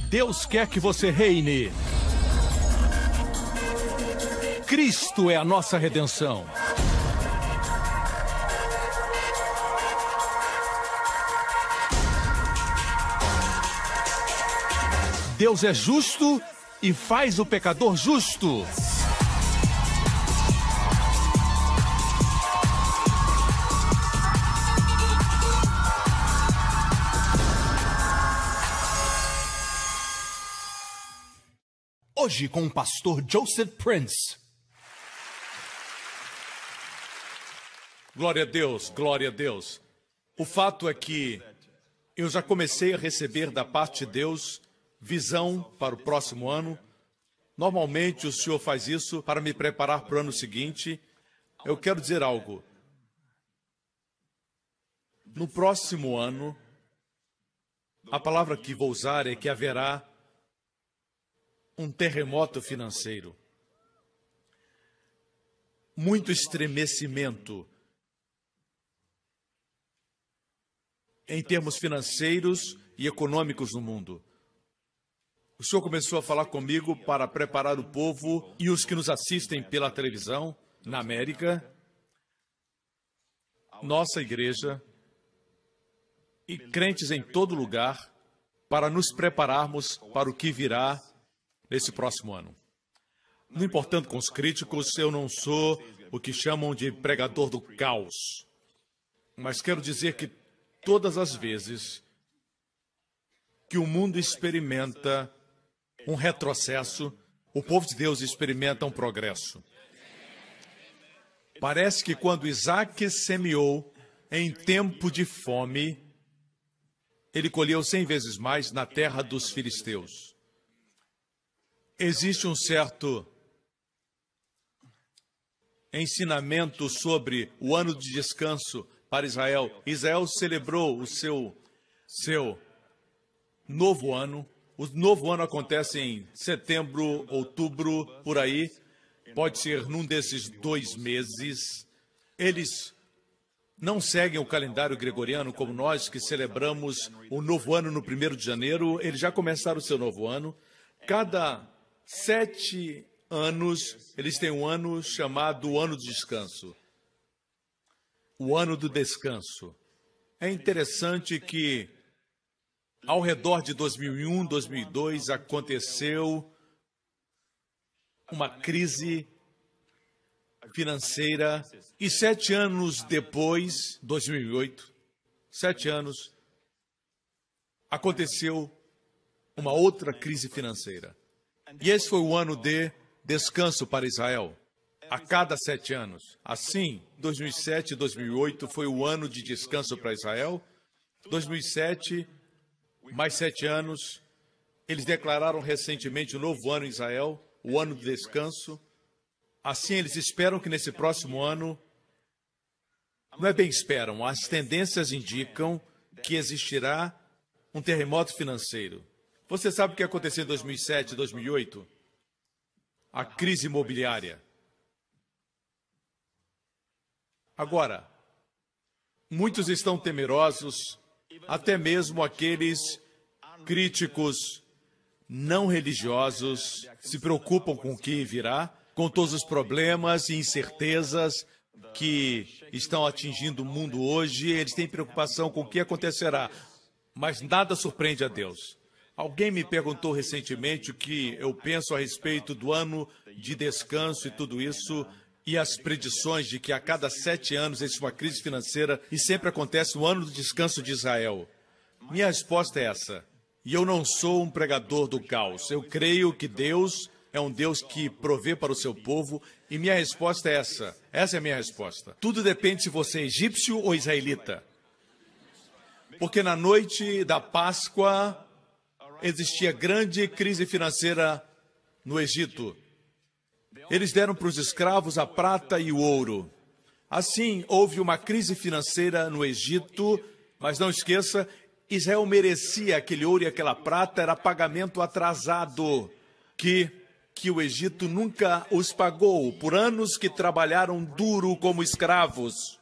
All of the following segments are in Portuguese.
Deus quer que você reine. Cristo é a nossa redenção. Deus é justo e faz o pecador justo. Hoje com o pastor Joseph Prince. Glória a Deus, glória a Deus. O fato é que eu já comecei a receber da parte de Deus visão para o próximo ano. Normalmente o Senhor faz isso para me preparar para o ano seguinte. Eu quero dizer algo. No próximo ano, a palavra que vou usar é que haverá um terremoto financeiro. Muito estremecimento em termos financeiros e econômicos no mundo. O Senhor começou a falar comigo para preparar o povo e os que nos assistem pela televisão, na América, nossa igreja e crentes em todo lugar, para nos prepararmos para o que virá nesse próximo ano. Não importando com os críticos, eu não sou o que chamam de pregador do caos. Mas quero dizer que todas as vezes que o mundo experimenta um retrocesso, o povo de Deus experimenta um progresso. Parece que quando Isaac semeou em tempo de fome, ele colheu 100 vezes mais na terra dos filisteus. Existe um certo ensinamento sobre o ano de descanso para Israel. Israel celebrou o seu novo ano. O novo ano acontece em setembro, outubro, por aí. Pode ser num desses 2 meses. Eles não seguem o calendário gregoriano como nós, que celebramos o novo ano no 1º de janeiro. Eles já começaram o seu novo ano. Cada 7 anos, eles têm um ano chamado o ano do descanso. O ano do descanso. É interessante que ao redor de 2001, 2002, aconteceu uma crise financeira e 7 anos depois, 2008, 7 anos, aconteceu uma outra crise financeira. E esse foi o ano de descanso para Israel, a cada 7 anos. Assim, 2007 e 2008 foi o ano de descanso para Israel. 2007, mais 7 anos, eles declararam recentemente o novo ano em Israel, o ano de descanso. Assim, eles esperam que nesse próximo ano, não é bem esperam, as tendências indicam que existirá um terremoto financeiro. Você sabe o que aconteceu em 2007 e 2008? A crise imobiliária. Agora, muitos estão temerosos, até mesmo aqueles críticos não religiosos se preocupam com o que virá, com todos os problemas e incertezas que estão atingindo o mundo hoje. Eles têm preocupação com o que acontecerá, mas nada surpreende a Deus. Alguém me perguntou recentemente o que eu penso a respeito do ano de descanso e tudo isso, e as predições de que a cada 7 anos existe uma crise financeira e sempre acontece no ano do descanso de Israel. Minha resposta é essa. E eu não sou um pregador do caos. Eu creio que Deus é um Deus que provê para o seu povo, e minha resposta é essa. Essa é a minha resposta. Tudo depende se você é egípcio ou israelita. Porque na noite da Páscoa existia grande crise financeira no Egito. Eles deram para os escravos a prata e o ouro. Assim, houve uma crise financeira no Egito, mas não esqueça, Israel merecia aquele ouro e aquela prata, era pagamento atrasado, que o Egito nunca os pagou, por anos que trabalharam duro como escravos.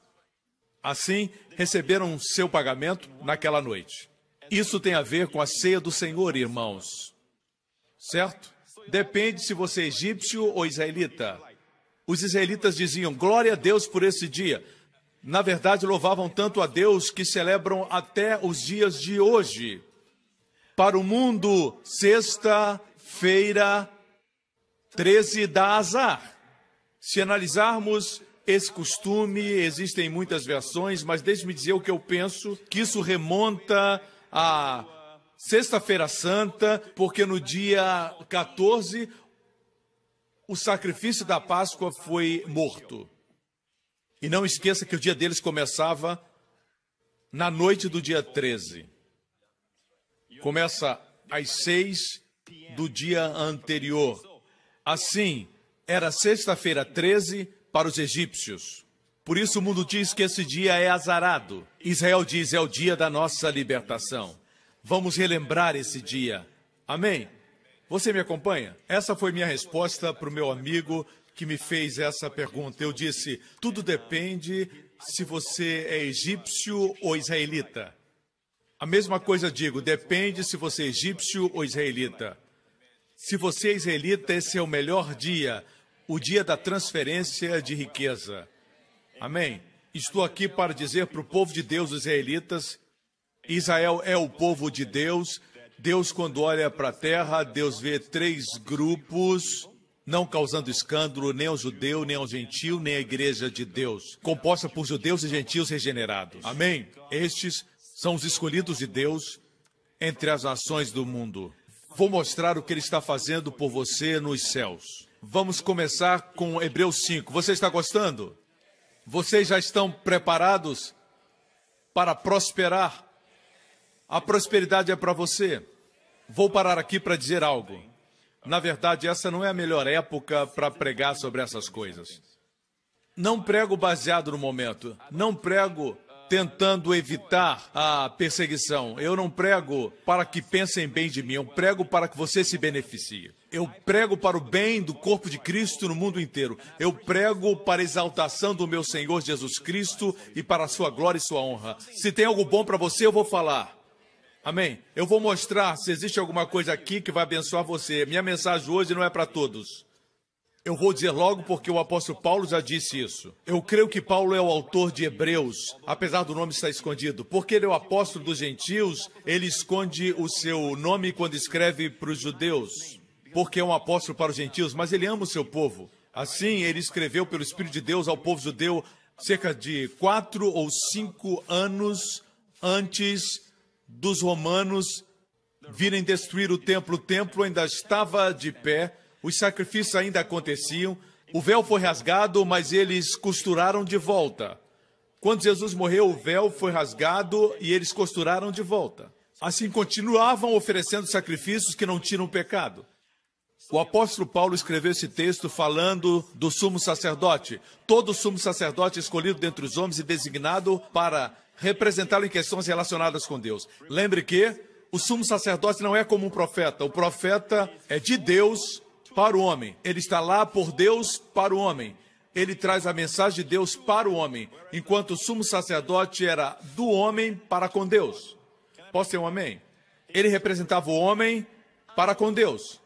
Assim, receberam seu pagamento naquela noite. Isso tem a ver com a ceia do Senhor, irmãos. certo? Depende se você é egípcio ou israelita. Os israelitas diziam, glória a Deus por esse dia. Na verdade, louvavam tanto a Deus que celebram até os dias de hoje. Para o mundo, sexta-feira 13 dá azar. Se analisarmos esse costume, existem muitas versões, mas deixe-me dizer o que eu penso, que isso remonta a Sexta-feira Santa, porque no dia 14, o sacrifício da Páscoa foi morto. E não esqueça que o dia deles começava na noite do dia 13. Começa às 6 do dia anterior. Assim, era sexta-feira 13 para os egípcios. Por isso o mundo diz que esse dia é azarado. Israel diz, é o dia da nossa libertação. Vamos relembrar esse dia. Amém? Você me acompanha? Essa foi minha resposta para o meu amigo que me fez essa pergunta. Eu disse, tudo depende se você é egípcio ou israelita. A mesma coisa digo, depende se você é egípcio ou israelita. Se você é israelita, esse é o melhor dia, o dia da transferência de riqueza. Amém? Estou aqui para dizer para o povo de Deus, os israelitas, Israel é o povo de Deus. Deus, quando olha para a terra, Deus vê 3 grupos, não causando escândalo nem ao judeu, nem ao gentio, nem à igreja de Deus, composta por judeus e gentios regenerados. Amém? Estes são os escolhidos de Deus entre as nações do mundo. Vou mostrar o que Ele está fazendo por você nos céus. Vamos começar com Hebreus 5. Você está gostando? Vocês já estão preparados para prosperar? A prosperidade é para você. Vou parar aqui para dizer algo. Na verdade, essa não é a melhor época para pregar sobre essas coisas. Não prego baseado no momento. Não prego tentando evitar a perseguição. Eu não prego para que pensem bem de mim. Eu prego para que você se beneficie. Eu prego para o bem do corpo de Cristo no mundo inteiro. Eu prego para a exaltação do meu Senhor Jesus Cristo e para a sua glória e sua honra. Se tem algo bom para você, eu vou falar. Amém? Eu vou mostrar se existe alguma coisa aqui que vai abençoar você. Minha mensagem hoje não é para todos. Eu vou dizer logo porque o apóstolo Paulo já disse isso. Eu creio que Paulo é o autor de Hebreus, apesar do nome estar escondido. Porque ele é o apóstolo dos gentios, ele esconde o seu nome quando escreve para os judeus. Porque é um apóstolo para os gentios, mas ele ama o seu povo. Assim, ele escreveu pelo Espírito de Deus ao povo judeu cerca de 4 ou 5 anos antes dos romanos virem destruir o templo ainda estava de pé, os sacrifícios ainda aconteciam, o véu foi rasgado, mas eles costuraram de volta. Quando Jesus morreu, o véu foi rasgado e eles costuraram de volta. Assim, continuavam oferecendo sacrifícios que não tiram pecado. O apóstolo Paulo escreveu esse texto falando do sumo sacerdote. Todo sumo sacerdote escolhido dentre os homens e designado para representá-lo em questões relacionadas com Deus. Lembre que o sumo sacerdote não é como um profeta. O profeta é de Deus para o homem. Ele está lá por Deus para o homem. Ele traz a mensagem de Deus para o homem, enquanto o sumo sacerdote era do homem para com Deus. Posso ter um amém? Ele representava o homem para com Deus.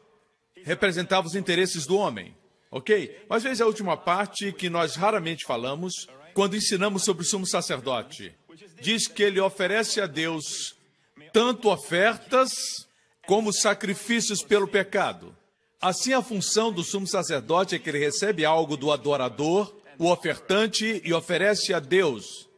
Representava os interesses do homem. Ok? Mas veja a última parte que nós raramente falamos quando ensinamos sobre o sumo sacerdote. Diz que ele oferece a Deus tanto ofertas como sacrifícios pelo pecado. Assim, a função do sumo sacerdote é que ele recebe algo do adorador, o ofertante, e oferece a Deus.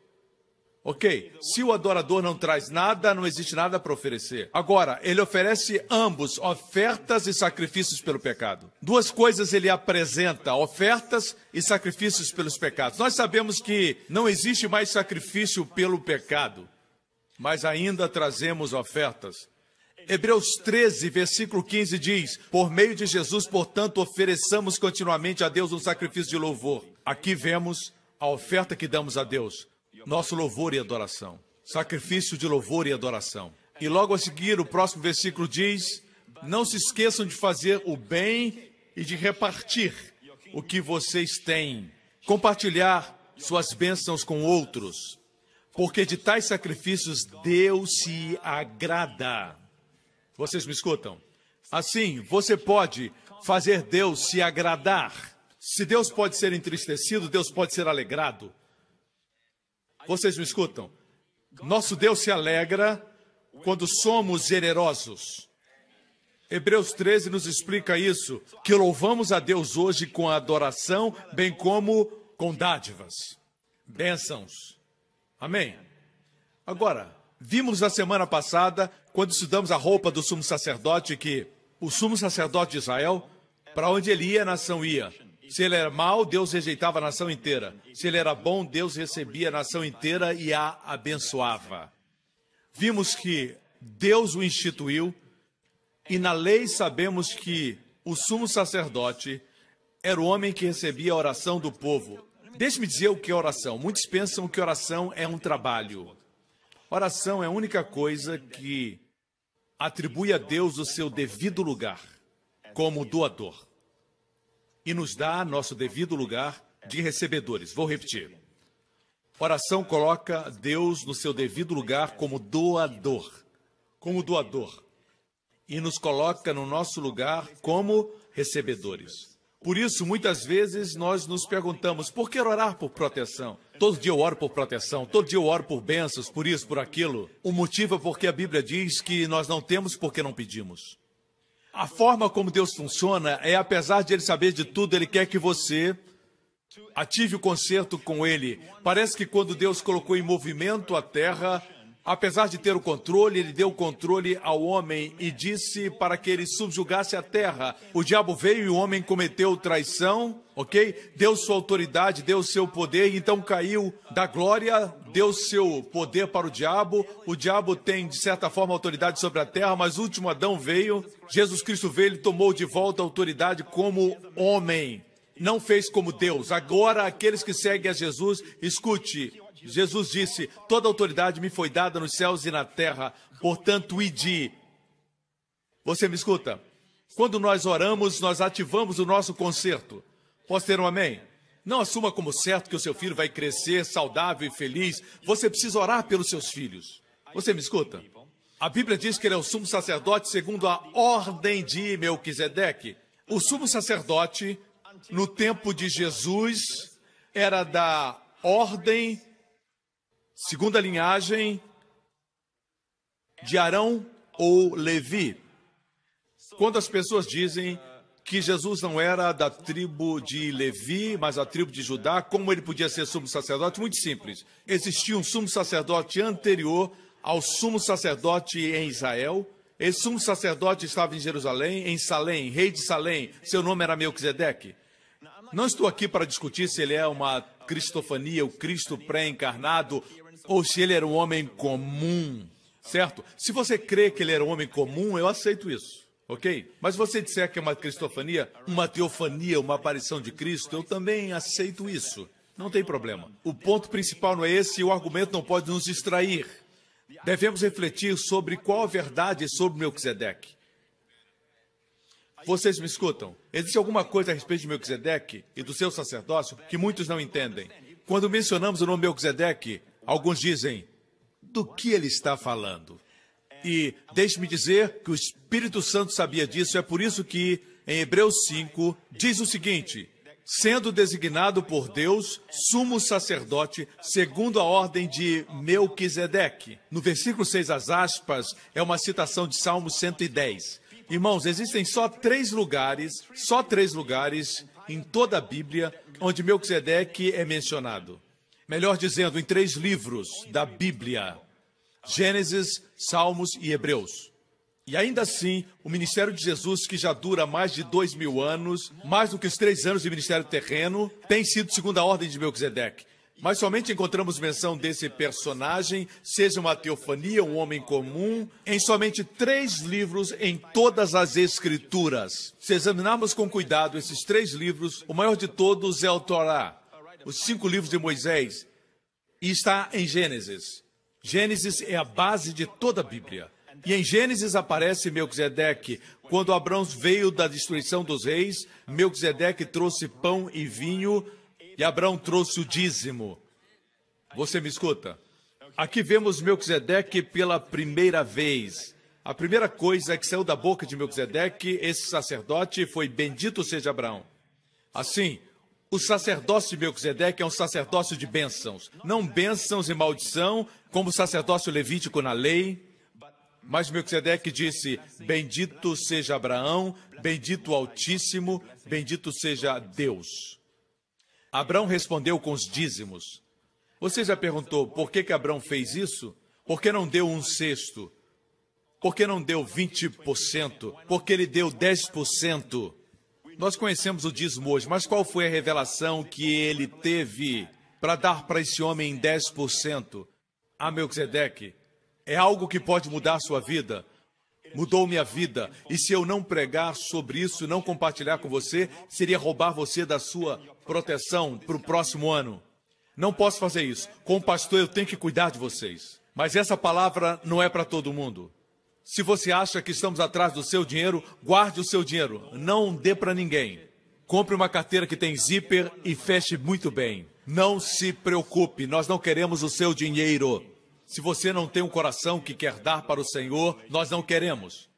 Ok? Se o adorador não traz nada, não existe nada para oferecer. Agora, ele oferece ambos, ofertas e sacrifícios pelo pecado. Duas coisas ele apresenta, ofertas e sacrifícios pelos pecados. Nós sabemos que não existe mais sacrifício pelo pecado, mas ainda trazemos ofertas. Hebreus 13, versículo 15 diz, por meio de Jesus, portanto, ofereçamos continuamente a Deus um sacrifício de louvor. Aqui vemos a oferta que damos a Deus. Nosso louvor e adoração. Sacrifício de louvor e adoração. E logo a seguir, o próximo versículo diz, não se esqueçam de fazer o bem e de repartir o que vocês têm. Compartilhar suas bênçãos com outros. Porque de tais sacrifícios Deus se agrada. Vocês me escutam? Assim, você pode fazer Deus se agradar. Se Deus pode ser entristecido, Deus pode ser alegrado. Vocês me escutam? Nosso Deus se alegra quando somos generosos. Hebreus 13 nos explica isso, que louvamos a Deus hoje com adoração, bem como com dádivas, bênçãos. Amém? Agora, vimos na semana passada, quando estudamos a roupa do sumo sacerdote, que o sumo sacerdote de Israel, para onde ele ia, a nação ia. Se ele era mau, Deus rejeitava a nação inteira. Se ele era bom, Deus recebia a nação inteira e a abençoava. Vimos que Deus o instituiu, e na lei sabemos que o sumo sacerdote era o homem que recebia a oração do povo. Deixe-me dizer o que é oração. Muitos pensam que oração é um trabalho. Oração é a única coisa que atribui a Deus o seu devido lugar como doador. E nos dá nosso devido lugar de recebedores. Vou repetir. Oração coloca Deus no seu devido lugar como doador. Como doador. E nos coloca no nosso lugar como recebedores. Por isso, muitas vezes, nós nos perguntamos, por que orar por proteção? Todo dia eu oro por proteção, todo dia eu oro por bênçãos, por isso, por aquilo. O motivo é porque a Bíblia diz que nós não temos porque não pedimos. A forma como Deus funciona é, apesar de Ele saber de tudo, Ele quer que você ative o concerto com Ele. Parece que quando Deus colocou em movimento a terra, apesar de ter o controle, Ele deu o controle ao homem e disse para que ele subjugasse a terra. O diabo veio e o homem cometeu traição, ok? Deu sua autoridade, deu seu poder, então caiu da glória, deu seu poder para o diabo. O diabo tem, de certa forma, autoridade sobre a terra, mas o último Adão veio, Jesus Cristo veio e tomou de volta a autoridade como homem. Não fez como Deus. Agora, aqueles que seguem a Jesus, escute, Jesus disse, toda autoridade me foi dada nos céus e na terra, portanto, ide. Você me escuta? Quando nós oramos, nós ativamos o nosso concerto. Posso ter um amém? Não assuma como certo que o seu filho vai crescer saudável e feliz. Você precisa orar pelos seus filhos. Você me escuta? A Bíblia diz que ele é o sumo sacerdote segundo a ordem de Melquisedeque. O sumo sacerdote, no tempo de Jesus, era da ordem, segunda linhagem, de Arão ou Levi. Quando as pessoas dizem que Jesus não era da tribo de Levi, mas da tribo de Judá, como ele podia ser sumo sacerdote? Muito simples. Existia um sumo sacerdote anterior ao sumo sacerdote em Israel. Esse sumo sacerdote estava em Jerusalém, em Salém, rei de Salém. Seu nome era Melquisedeque. Não estou aqui para discutir se ele é uma cristofania, o Cristo pré-encarnado, ou se ele era um homem comum, certo? Se você crê que ele era um homem comum, eu aceito isso, ok? Mas se você disser que é uma cristofania, uma teofania, uma aparição de Cristo, eu também aceito isso. Não tem problema. O ponto principal não é esse e o argumento não pode nos distrair. Devemos refletir sobre qual a verdade sobre Melquisedeque. Vocês me escutam? Existe alguma coisa a respeito de Melquisedeque e do seu sacerdócio que muitos não entendem. Quando mencionamos o nome Melquisedeque, alguns dizem, do que ele está falando? E deixe-me dizer que o Espírito Santo sabia disso, é por isso que em Hebreus 5 diz o seguinte, sendo designado por Deus, sumo sacerdote, segundo a ordem de Melquisedeque. No versículo 6, as aspas, é uma citação de Salmo 110. Irmãos, existem só três lugares em toda a Bíblia onde Melquisedeque é mencionado. Melhor dizendo, em 3 livros da Bíblia, Gênesis, Salmos e Hebreus. E ainda assim, o ministério de Jesus, que já dura mais de 2000 anos, mais do que os 3 anos de ministério terreno, tem sido segundo a ordem de Melquisedeque. Mas somente encontramos menção desse personagem, seja uma teofania, um homem comum, em somente 3 livros em todas as Escrituras. Se examinarmos com cuidado esses 3 livros, o maior de todos é o Torá, os 5 livros de Moisés, e está em Gênesis. Gênesis é a base de toda a Bíblia. E em Gênesis aparece Melquisedeque. Quando Abrão veio da destruição dos reis, Melquisedeque trouxe pão e vinho, e Abrão trouxe o dízimo. Você me escuta? Aqui vemos Melquisedeque pela primeira vez. A primeira coisa que saiu da boca de Melquisedeque, esse sacerdote, foi: bendito seja Abraão. Assim, o sacerdócio de Melquisedeque é um sacerdócio de bênçãos. Não bênçãos e maldição, como o sacerdócio levítico na lei. Mas Melquisedeque disse: bendito seja Abraão, bendito o Altíssimo, bendito seja Deus. Abraão respondeu com os dízimos. Você já perguntou por que Abraão fez isso? Por que não deu 1/6? Por que não deu 20%? Por que ele deu 10%? Nós conhecemos o dízimo hoje, mas qual foi a revelação que ele teve para dar para esse homem em 10%? Ah, Melquisedeque, é algo que pode mudar a sua vida. Mudou minha vida. E se eu não pregar sobre isso, não compartilhar com você, seria roubar você da sua proteção para o próximo ano. Não posso fazer isso. Como pastor, eu tenho que cuidar de vocês. Mas essa palavra não é para todo mundo. Se você acha que estamos atrás do seu dinheiro, guarde o seu dinheiro. Não dê para ninguém. Compre uma carteira que tem zíper e feche muito bem. Não se preocupe, nós não queremos o seu dinheiro. Se você não tem um coração que quer dar para o Senhor, nós não queremos.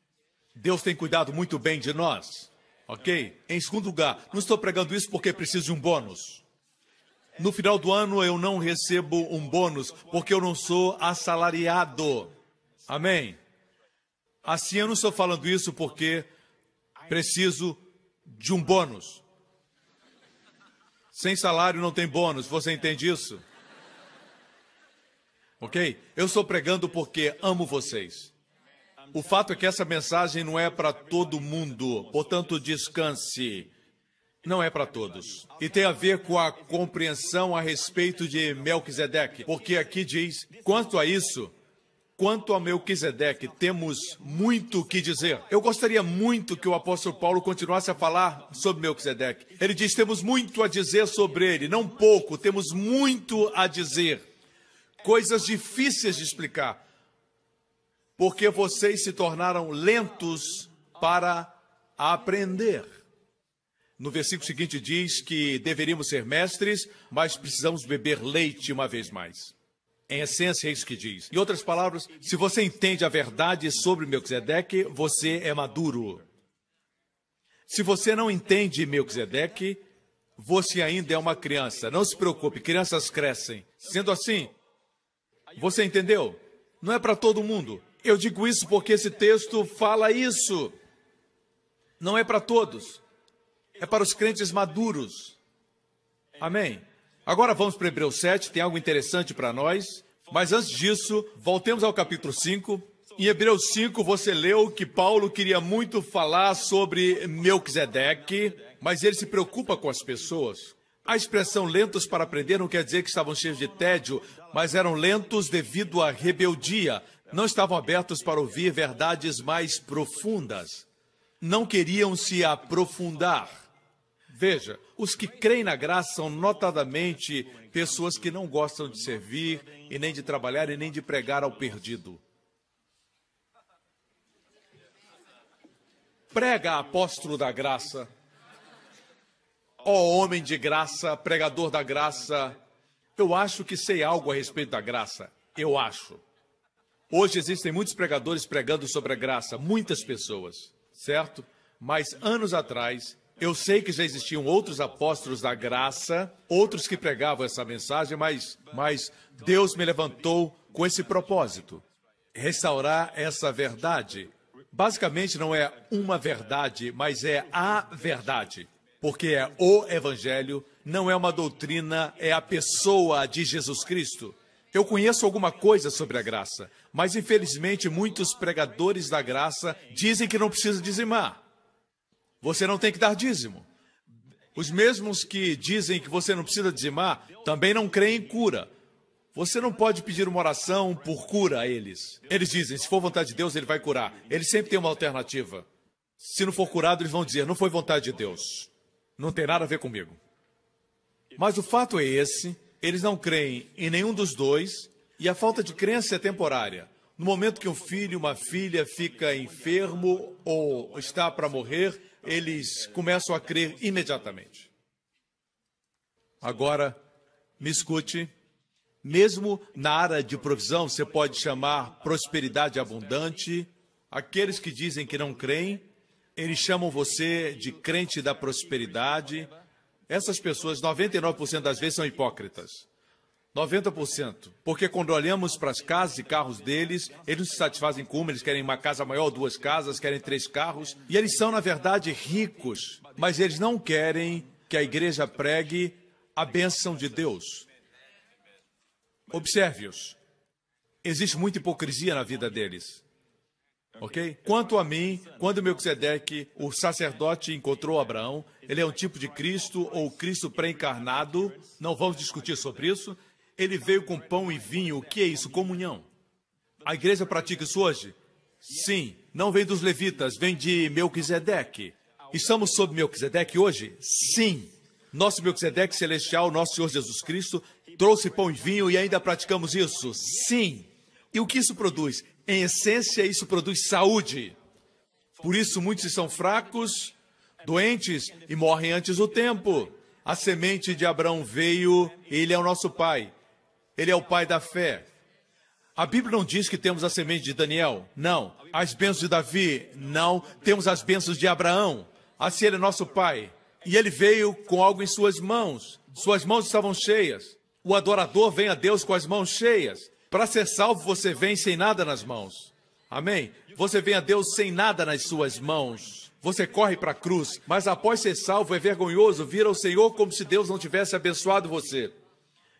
Deus tem cuidado muito bem de nós. Ok? Em segundo lugar, não estou pregando isso porque preciso de um bônus. No final do ano eu não recebo um bônus porque eu não sou assalariado. Amém? Assim, eu não estou falando isso porque preciso de um bônus. Sem salário não tem bônus, você entende isso? Ok? Eu estou pregando porque amo vocês. O fato é que essa mensagem não é para todo mundo, portanto, descanse. Não é para todos. E tem a ver com a compreensão a respeito de Melquisedeque, porque aqui diz: quanto a isso, quanto a Melquisedeque, temos muito o que dizer. Eu gostaria muito que o apóstolo Paulo continuasse a falar sobre Melquisedeque. Ele diz: temos muito a dizer sobre ele, não pouco, temos muito a dizer. Coisas difíceis de explicar, porque vocês se tornaram lentos para aprender. No versículo seguinte diz que deveríamos ser mestres, mas precisamos beber leite uma vez mais. Em essência, é isso que diz. Em outras palavras, se você entende a verdade sobre Melquisedeque, você é maduro. Se você não entende Melquisedeque, você ainda é uma criança. Não se preocupe, crianças crescem. Sendo assim, você entendeu? Não é para todo mundo. Eu digo isso porque esse texto fala isso. Não é para todos. É para os crentes maduros. Amém? Agora vamos para Hebreus 7, tem algo interessante para nós. Mas antes disso, voltemos ao capítulo 5. Em Hebreus 5, você leu que Paulo queria muito falar sobre Melquisedeque, mas ele se preocupa com as pessoas. A expressão lentos para aprender não quer dizer que estavam cheios de tédio, mas eram lentos devido à rebeldia. Não estavam abertos para ouvir verdades mais profundas. Não queriam se aprofundar. Veja, os que creem na graça são notadamente pessoas que não gostam de servir, e nem de trabalhar, e nem de pregar ao perdido. Prega, apóstolo da graça. Ó homem de graça, pregador da graça. Eu acho que sei algo a respeito da graça. Eu acho. Hoje existem muitos pregadores pregando sobre a graça, muitas pessoas, certo? Mas anos atrás, eu sei que já existiam outros apóstolos da graça, outros que pregavam essa mensagem, mas Deus me levantou com esse propósito: restaurar essa verdade. Basicamente não é uma verdade, mas é a verdade. Porque é o Evangelho, não é uma doutrina, é a pessoa de Jesus Cristo. Eu conheço alguma coisa sobre a graça, mas infelizmente muitos pregadores da graça dizem que não precisa dizimar. Você não tem que dar dízimo. Os mesmos que dizem que você não precisa dizimar, também não creem em cura. Você não pode pedir uma oração por cura a eles. Eles dizem, se for vontade de Deus, ele vai curar. Eles sempre têm uma alternativa. Se não for curado, eles vão dizer, não foi vontade de Deus. Não tem nada a ver comigo. Mas o fato é esse, eles não creem em nenhum dos dois, e a falta de crença é temporária. No momento que um filho, uma filha fica enfermo ou está para morrer, eles começam a crer imediatamente. Agora, me escute, mesmo na área de provisão, você pode chamar prosperidade abundante, Aqueles que dizem que não creem, eles chamam você de crente da prosperidade. Essas pessoas, 99% das vezes, são hipócritas. 90%. Porque quando olhamos para as casas e carros deles, eles não se satisfazem com uma, eles querem uma casa maior, 2 casas, querem 3 carros. E eles são, na verdade, ricos. Mas eles não querem que a igreja pregue a bênção de Deus. Observe-os. Existe muita hipocrisia na vida deles. Ok? Quanto a mim, quando Melquisedeque, o sacerdote, encontrou Abraão, ele é um tipo de Cristo ou Cristo pré-encarnado, não vamos discutir sobre isso. Ele veio com pão e vinho. O que é isso? Comunhão. A igreja pratica isso hoje? Sim. Não vem dos levitas, vem de Melquisedeque. Estamos sob Melquisedeque hoje? Sim. Nosso Melquisedeque celestial, nosso Senhor Jesus Cristo, trouxe pão e vinho e ainda praticamos isso? Sim. E o que isso produz? Em essência, isso produz saúde. Por isso, muitos são fracos, doentes e morrem antes do tempo. A semente de Abraão veio, ele é o nosso pai. Ele é o pai da fé. A Bíblia não diz que temos a semente de Daniel. Não. As bênçãos de Davi. Não. Temos as bênçãos de Abraão. Assim ele é nosso pai. E ele veio com algo em suas mãos. Suas mãos estavam cheias. O adorador vem a Deus com as mãos cheias. Para ser salvo, você vem sem nada nas mãos. Amém? Você vem a Deus sem nada nas suas mãos. Você corre para a cruz, mas após ser salvo, é vergonhoso vir ao Senhor como se Deus não tivesse abençoado você.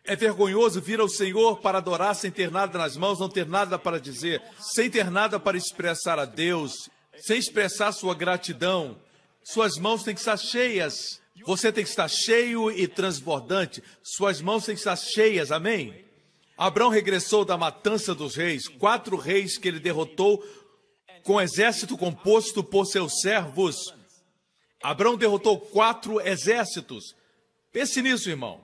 É vergonhoso vir ao Senhor para adorar sem ter nada nas mãos, não ter nada para dizer, sem ter nada para expressar a Deus, sem expressar sua gratidão. Suas mãos têm que estar cheias. Você tem que estar cheio e transbordante. Suas mãos têm que estar cheias, amém? Abraão regressou da matança dos reis, 4 reis que ele derrotou com exército composto por seus servos. Abraão derrotou 4 exércitos. Pense nisso, irmão.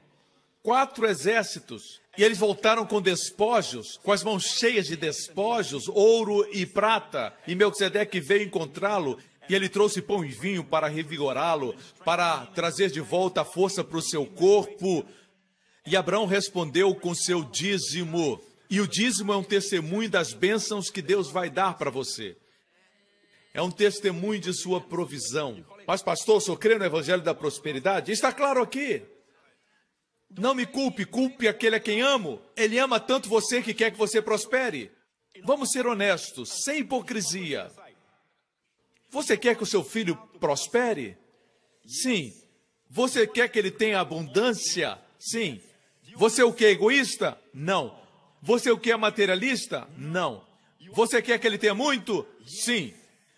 4 exércitos. E eles voltaram com despojos, com as mãos cheias de despojos, ouro e prata. E Melquisedeque veio encontrá-lo. E ele trouxe pão e vinho para revigorá-lo, para trazer de volta a força para o seu corpo. E Abraão respondeu com seu dízimo. E o dízimo é um testemunho das bênçãos que Deus vai dar para você. É um testemunho de sua provisão. Mas, pastor, eu só creio no evangelho da prosperidade? Está claro aqui. Não me culpe, culpe aquele a quem amo. Ele ama tanto você que quer que você prospere. Vamos ser honestos, sem hipocrisia. Você quer que o seu filho prospere? Sim. Você quer que ele tenha abundância? Sim. Você o que é egoísta? Não. Você o que é materialista? Não. Você quer que ele tenha muito? Sim.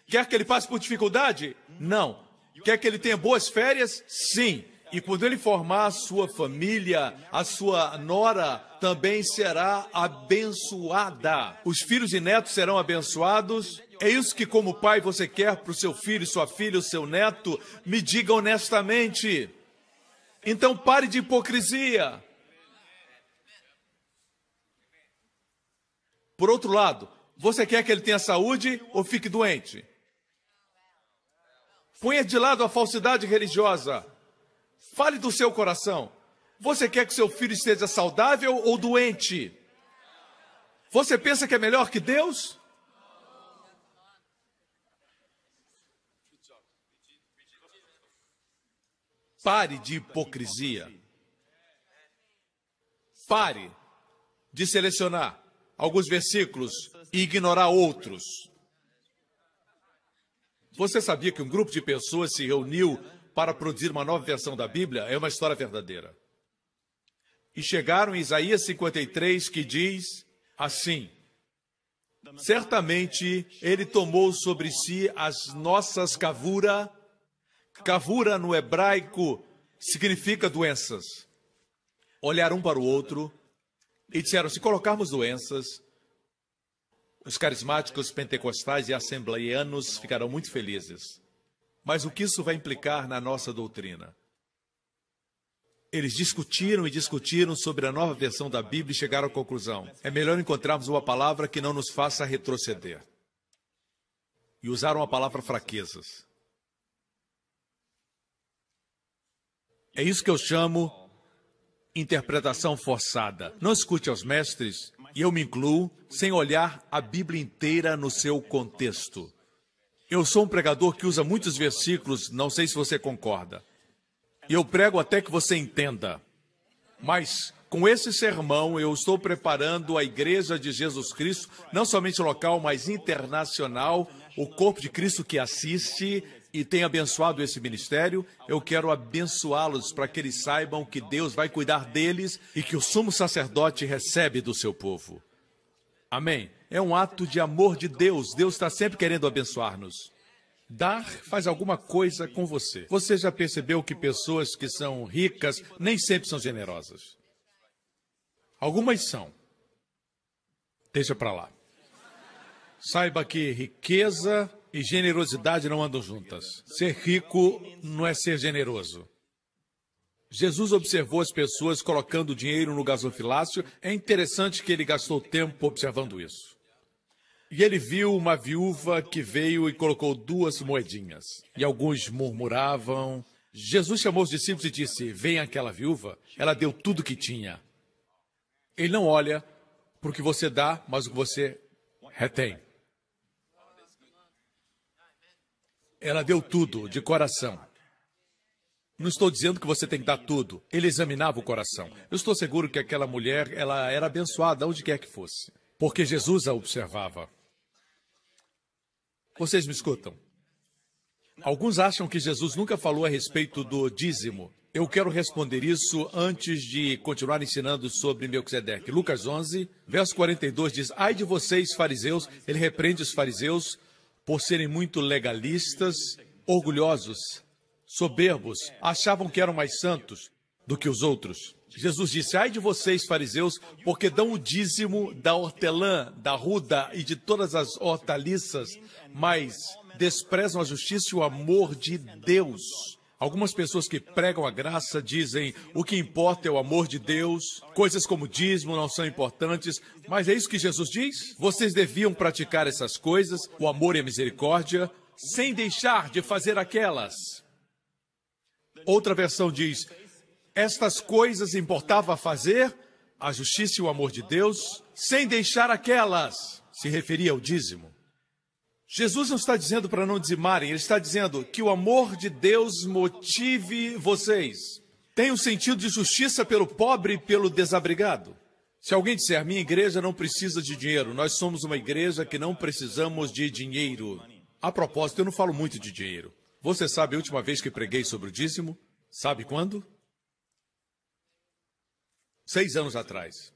Quer que ele passe por dificuldade? Não. Quer que ele tenha boas férias? Sim. E quando ele formar a sua família, a sua nora também será abençoada. Os filhos e netos serão abençoados. É isso que, como pai, você quer para o seu filho, sua filha, o seu neto? Me diga honestamente. Então pare de hipocrisia. Por outro lado, você quer que ele tenha saúde ou fique doente? Ponha de lado a falsidade religiosa. Fale do seu coração. Você quer que seu filho esteja saudável ou doente? Você pensa que é melhor que Deus? Pare de hipocrisia. Pare de selecionar alguns versículos e ignorar outros. Você sabia que um grupo de pessoas se reuniu para produzir uma nova versão da Bíblia? É uma história verdadeira. E chegaram em Isaías 53, que diz assim: certamente ele tomou sobre si as nossas cavura. Cavura no hebraico significa doenças. Olharam um para o outro e disseram: se colocarmos doenças, os carismáticos, pentecostais e assembleianos ficarão muito felizes. Mas o que isso vai implicar na nossa doutrina? Eles discutiram e discutiram sobre a nova versão da Bíblia e chegaram à conclusão: é melhor encontrarmos uma palavra que não nos faça retroceder. E usaram a palavra fraquezas. É isso que eu chamo interpretação forçada. Não escute aos mestres, E eu me incluo sem olhar a Bíblia inteira no seu contexto. Eu sou um pregador que usa muitos versículos, não sei se você concorda. E eu prego até que você entenda. Mas, com esse sermão, eu estou preparando a Igreja de Jesus Cristo, não somente local, mas internacional, o corpo de Cristo que assiste e tem abençoado esse ministério. Eu quero abençoá-los para que eles saibam que Deus vai cuidar deles e que o sumo sacerdote recebe do seu povo. Amém? É um ato de amor de Deus. Deus está sempre querendo abençoar-nos. Dar faz alguma coisa com você. Você já percebeu que pessoas que são ricas nem sempre são generosas? Algumas são. Deixa para lá. Saiba que riqueza e generosidade não andam juntas. Ser rico não é ser generoso. Jesus observou as pessoas colocando dinheiro no gasofilácio. É interessante que ele gastou tempo observando isso. E ele viu uma viúva que veio e colocou 2 moedinhas. E alguns murmuravam. Jesus chamou os discípulos e disse: vem aquela viúva, ela deu tudo o que tinha. Ele não olha para o que você dá, mas o que você retém. Ela deu tudo, de coração. Não estou dizendo que você tem que dar tudo. Ele examinava o coração. Eu estou seguro que aquela mulher, ela era abençoada onde quer que fosse. Porque Jesus a observava. Vocês me escutam? Alguns acham que Jesus nunca falou a respeito do dízimo. Eu quero responder isso antes de continuar ensinando sobre Melquisedeque. Lucas 11, verso 42 diz: ai de vocês, fariseus. Ele repreende os fariseus por serem muito legalistas, orgulhosos, soberbos, achavam que eram mais santos do que os outros. Jesus disse: ai de vocês, fariseus, porque dão o dízimo da hortelã, da ruda e de todas as hortaliças, mas desprezam a justiça e o amor de Deus. Algumas pessoas que pregam a graça dizem: o que importa é o amor de Deus, coisas como dízimo não são importantes, mas é isso que Jesus diz? Vocês deviam praticar essas coisas, o amor e a misericórdia, sem deixar de fazer aquelas. Outra versão diz: estas coisas importava fazer, a justiça e o amor de Deus, sem deixar aquelas. Se referia ao dízimo. Jesus não está dizendo para não dizimarem, ele está dizendo que o amor de Deus motive vocês. Tem um sentido de justiça pelo pobre e pelo desabrigado. Se alguém disser: minha igreja não precisa de dinheiro, nós somos uma igreja que não precisamos de dinheiro. A propósito, eu não falo muito de dinheiro. Você sabe a última vez que preguei sobre o dízimo? Sabe quando? 6 anos atrás.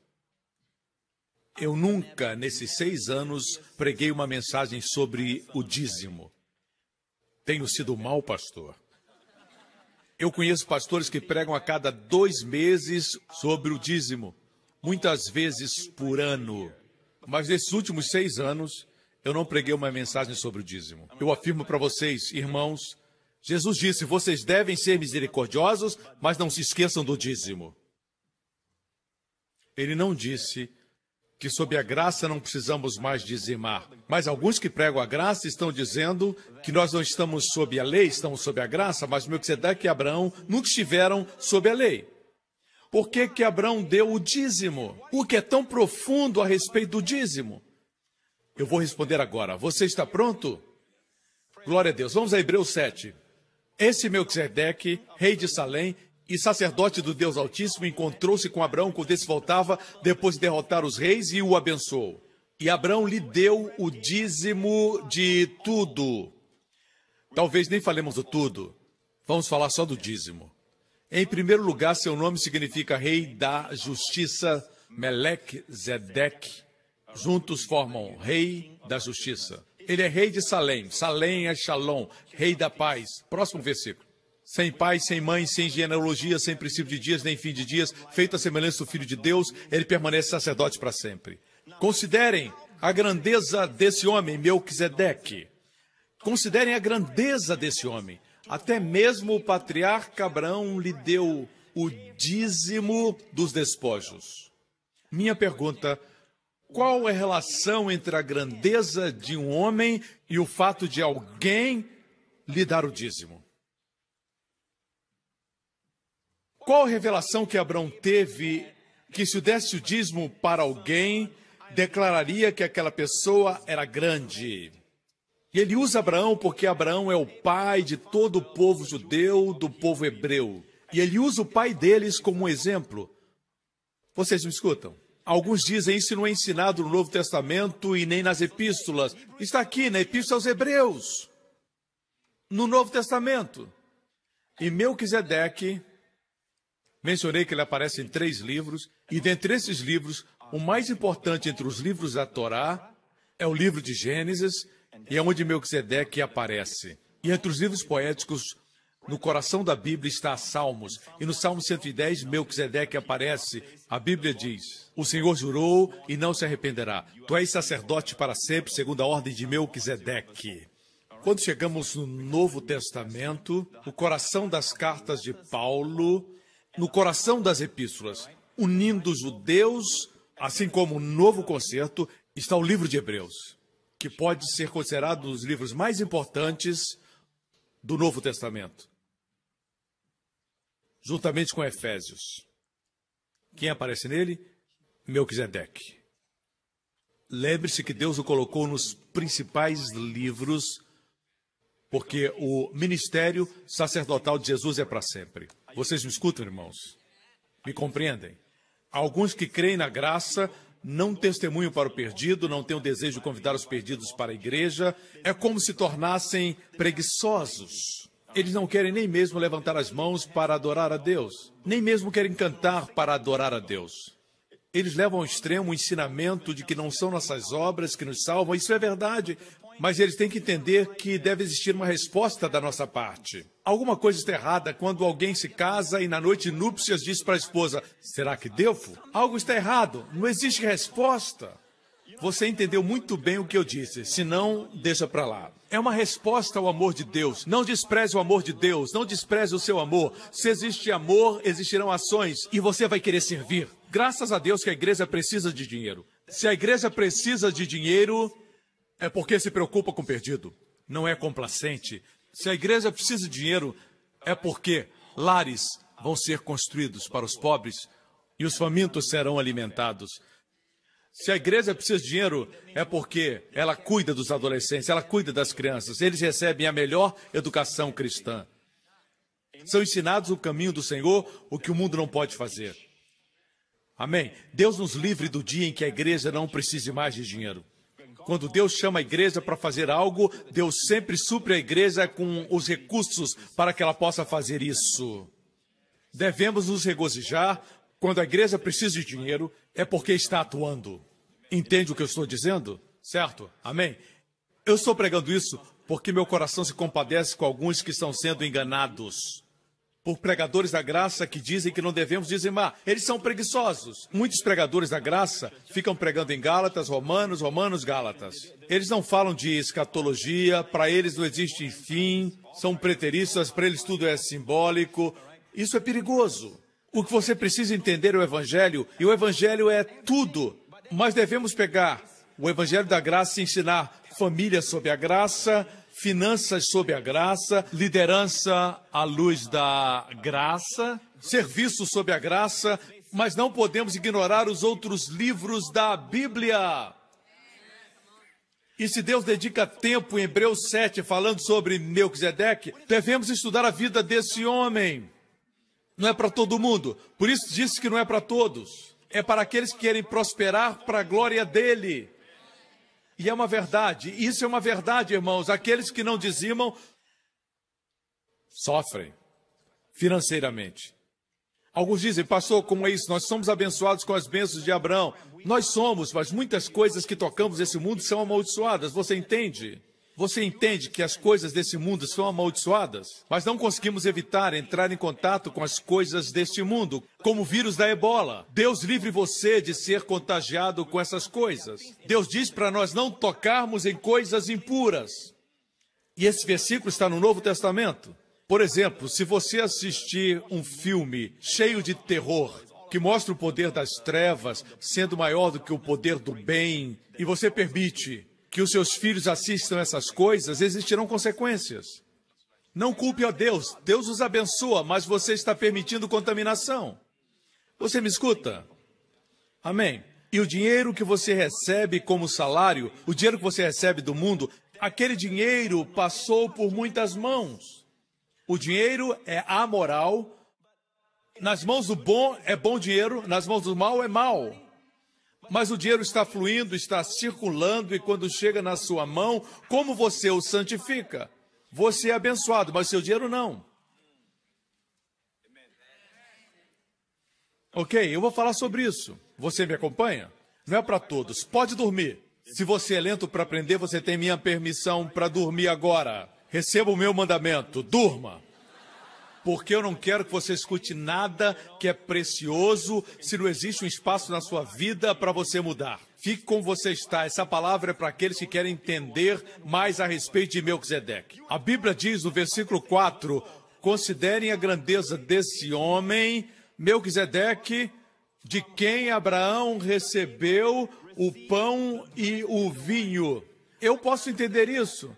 Eu nunca, nesses 6 anos, preguei uma mensagem sobre o dízimo. Tenho sido um mau pastor. Eu conheço pastores que pregam a cada 2 meses sobre o dízimo, muitas vezes por ano. Mas nesses últimos 6 anos, eu não preguei uma mensagem sobre o dízimo. Eu afirmo para vocês, irmãos, Jesus disse: vocês devem ser misericordiosos, mas não se esqueçam do dízimo. Ele não disse que sob a graça não precisamos mais dizimar. Mas alguns que pregam a graça estão dizendo que nós não estamos sob a lei, estamos sob a graça, mas Melquisedeque e Abraão nunca estiveram sob a lei. Por que que Abraão deu o dízimo? O que é tão profundo a respeito do dízimo? Eu vou responder agora. Você está pronto? Glória a Deus. Vamos a Hebreus 7. Esse Melquisedeque, rei de Salém, e sacerdote do Deus Altíssimo, encontrou-se com Abraão quando esse voltava, depois de derrotar os reis, e o abençoou. E Abraão lhe deu o dízimo de tudo. Talvez nem falemos do tudo. Vamos falar só do dízimo. Em primeiro lugar, seu nome significa rei da justiça, Melquisedeque. Juntos formam rei da justiça. Ele é rei de Salém. Salém é Shalom, rei da paz. Próximo versículo. Sem pai, sem mãe, sem genealogia, sem princípio de dias, nem fim de dias, feito a semelhança do Filho de Deus, ele permanece sacerdote para sempre. Considerem a grandeza desse homem, Melquisedeque. Considerem a grandeza desse homem. Até mesmo o patriarca Abraão lhe deu o dízimo dos despojos. Minha pergunta: qual é a relação entre a grandeza de um homem e o fato de alguém lhe dar o dízimo? Qual a revelação que Abraão teve que se desse o dízimo para alguém, declararia que aquela pessoa era grande. E ele usa Abraão porque Abraão é o pai de todo o povo judeu, do povo hebreu. E ele usa o pai deles como um exemplo. Vocês me escutam? Alguns dizem isso não é ensinado no Novo Testamento e nem nas epístolas. Está aqui na Epístola aos Hebreus, no Novo Testamento. E Melquisedeque, mencionei que ele aparece em 3 livros, e dentre esses livros, o mais importante entre os livros da Torá é o livro de Gênesis, e é onde Melquisedeque aparece. E entre os livros poéticos, no coração da Bíblia está Salmos. E no Salmo 110, Melquisedeque aparece. A Bíblia diz: o Senhor jurou e não se arrependerá. Tu és sacerdote para sempre, segundo a ordem de Melquisedeque. Quando chegamos no Novo Testamento, o coração das cartas de Paulo, no coração das epístolas, unindo os judeus, assim como o Novo Concerto, está o livro de Hebreus, que pode ser considerado um dos livros mais importantes do Novo Testamento, juntamente com Efésios. Quem aparece nele? Melquisedeque. Lembre-se que Deus o colocou nos principais livros, porque o ministério sacerdotal de Jesus é para sempre. Vocês me escutam, irmãos? Me compreendem? Alguns que creem na graça não testemunham para o perdido, não têm o desejo de convidar os perdidos para a igreja. É como se tornassem preguiçosos. Eles não querem nem mesmo levantar as mãos para adorar a Deus. Nem mesmo querem cantar para adorar a Deus. Eles levam ao extremo o ensinamento de que não são nossas obras que nos salvam. Isso é verdade. Mas eles têm que entender que deve existir uma resposta da nossa parte. Alguma coisa está errada quando alguém se casa e na noite de núpcias diz para a esposa: será que devo? Algo está errado. Não existe resposta. Você entendeu muito bem o que eu disse. Se não, deixa para lá. É uma resposta ao amor de Deus. Não despreze o amor de Deus. Não despreze o seu amor. Se existe amor, existirão ações e você vai querer servir. Graças a Deus que a igreja precisa de dinheiro. Se a igreja precisa de dinheiro, é porque se preocupa com o perdido. Não é complacente. Se a igreja precisa de dinheiro, é porque lares vão ser construídos para os pobres e os famintos serão alimentados. Se a igreja precisa de dinheiro, é porque ela cuida dos adolescentes, ela cuida das crianças. Eles recebem a melhor educação cristã. São ensinados o caminho do Senhor, o que o mundo não pode fazer. Amém? Deus nos livre do dia em que a igreja não precise mais de dinheiro. Quando Deus chama a igreja para fazer algo, Deus sempre supre a igreja com os recursos para que ela possa fazer isso. Devemos nos regozijar. Quando a igreja precisa de dinheiro, é porque está atuando. Entende o que eu estou dizendo? Certo? Amém? Eu estou pregando isso porque meu coração se compadece com alguns que estão sendo enganados por pregadores da graça que dizem que não devemos dizimar. Eles são preguiçosos. Muitos pregadores da graça ficam pregando em Gálatas, Romanos, Gálatas. Eles não falam de escatologia, para eles não existe fim, são preteristas, para eles tudo é simbólico. Isso é perigoso. O que você precisa entender é o Evangelho, e o Evangelho é tudo. Mas devemos pegar o Evangelho da graça e ensinar família sob a graça, finanças sob a graça, liderança à luz da graça, serviço sob a graça, mas não podemos ignorar os outros livros da Bíblia. E se Deus dedica tempo em Hebreus 7 falando sobre Melquisedeque, devemos estudar a vida desse homem. Não é para todo mundo. Por isso disse que não é para todos. É para aqueles que querem prosperar para a glória dele. E é uma verdade. Isso é uma verdade, irmãos. Aqueles que não dizimam sofrem financeiramente. Alguns dizem: pastor, como é isso? Nós somos abençoados com as bênçãos de Abraão. Nós somos, mas muitas coisas que tocamos nesse mundo são amaldiçoadas. Você entende? Você entende que as coisas desse mundo são amaldiçoadas? Mas não conseguimos evitar entrar em contato com as coisas deste mundo, como o vírus da ebola. Deus livre você de ser contagiado com essas coisas. Deus diz para nós não tocarmos em coisas impuras. E esse versículo está no Novo Testamento. Por exemplo, se você assistir um filme cheio de terror, que mostra o poder das trevas sendo maior do que o poder do bem, e você permite que os seus filhos assistam essas coisas, existirão consequências. Não culpe a Deus. Deus os abençoa, mas você está permitindo contaminação. Você me escuta? Amém? E o dinheiro que você recebe como salário, o dinheiro que você recebe do mundo, aquele dinheiro passou por muitas mãos. O dinheiro é amoral. Nas mãos do bom é bom dinheiro, nas mãos do mal é mal. Mas o dinheiro está fluindo, está circulando, e quando chega na sua mão, como você o santifica? Você é abençoado, mas seu dinheiro não. Ok, eu vou falar sobre isso. Você me acompanha? Não é para todos. Pode dormir. Se você é lento para aprender, você tem minha permissão para dormir agora. Receba o meu mandamento. Durma. Porque eu não quero que você escute nada que é precioso se não existe um espaço na sua vida para você mudar. Fique como você está. Essa palavra é para aqueles que querem entender mais a respeito de Melquisedeque. A Bíblia diz no versículo 4, considerem a grandeza desse homem, Melquisedeque, de quem Abraão recebeu o pão e o vinho. Eu posso entender isso,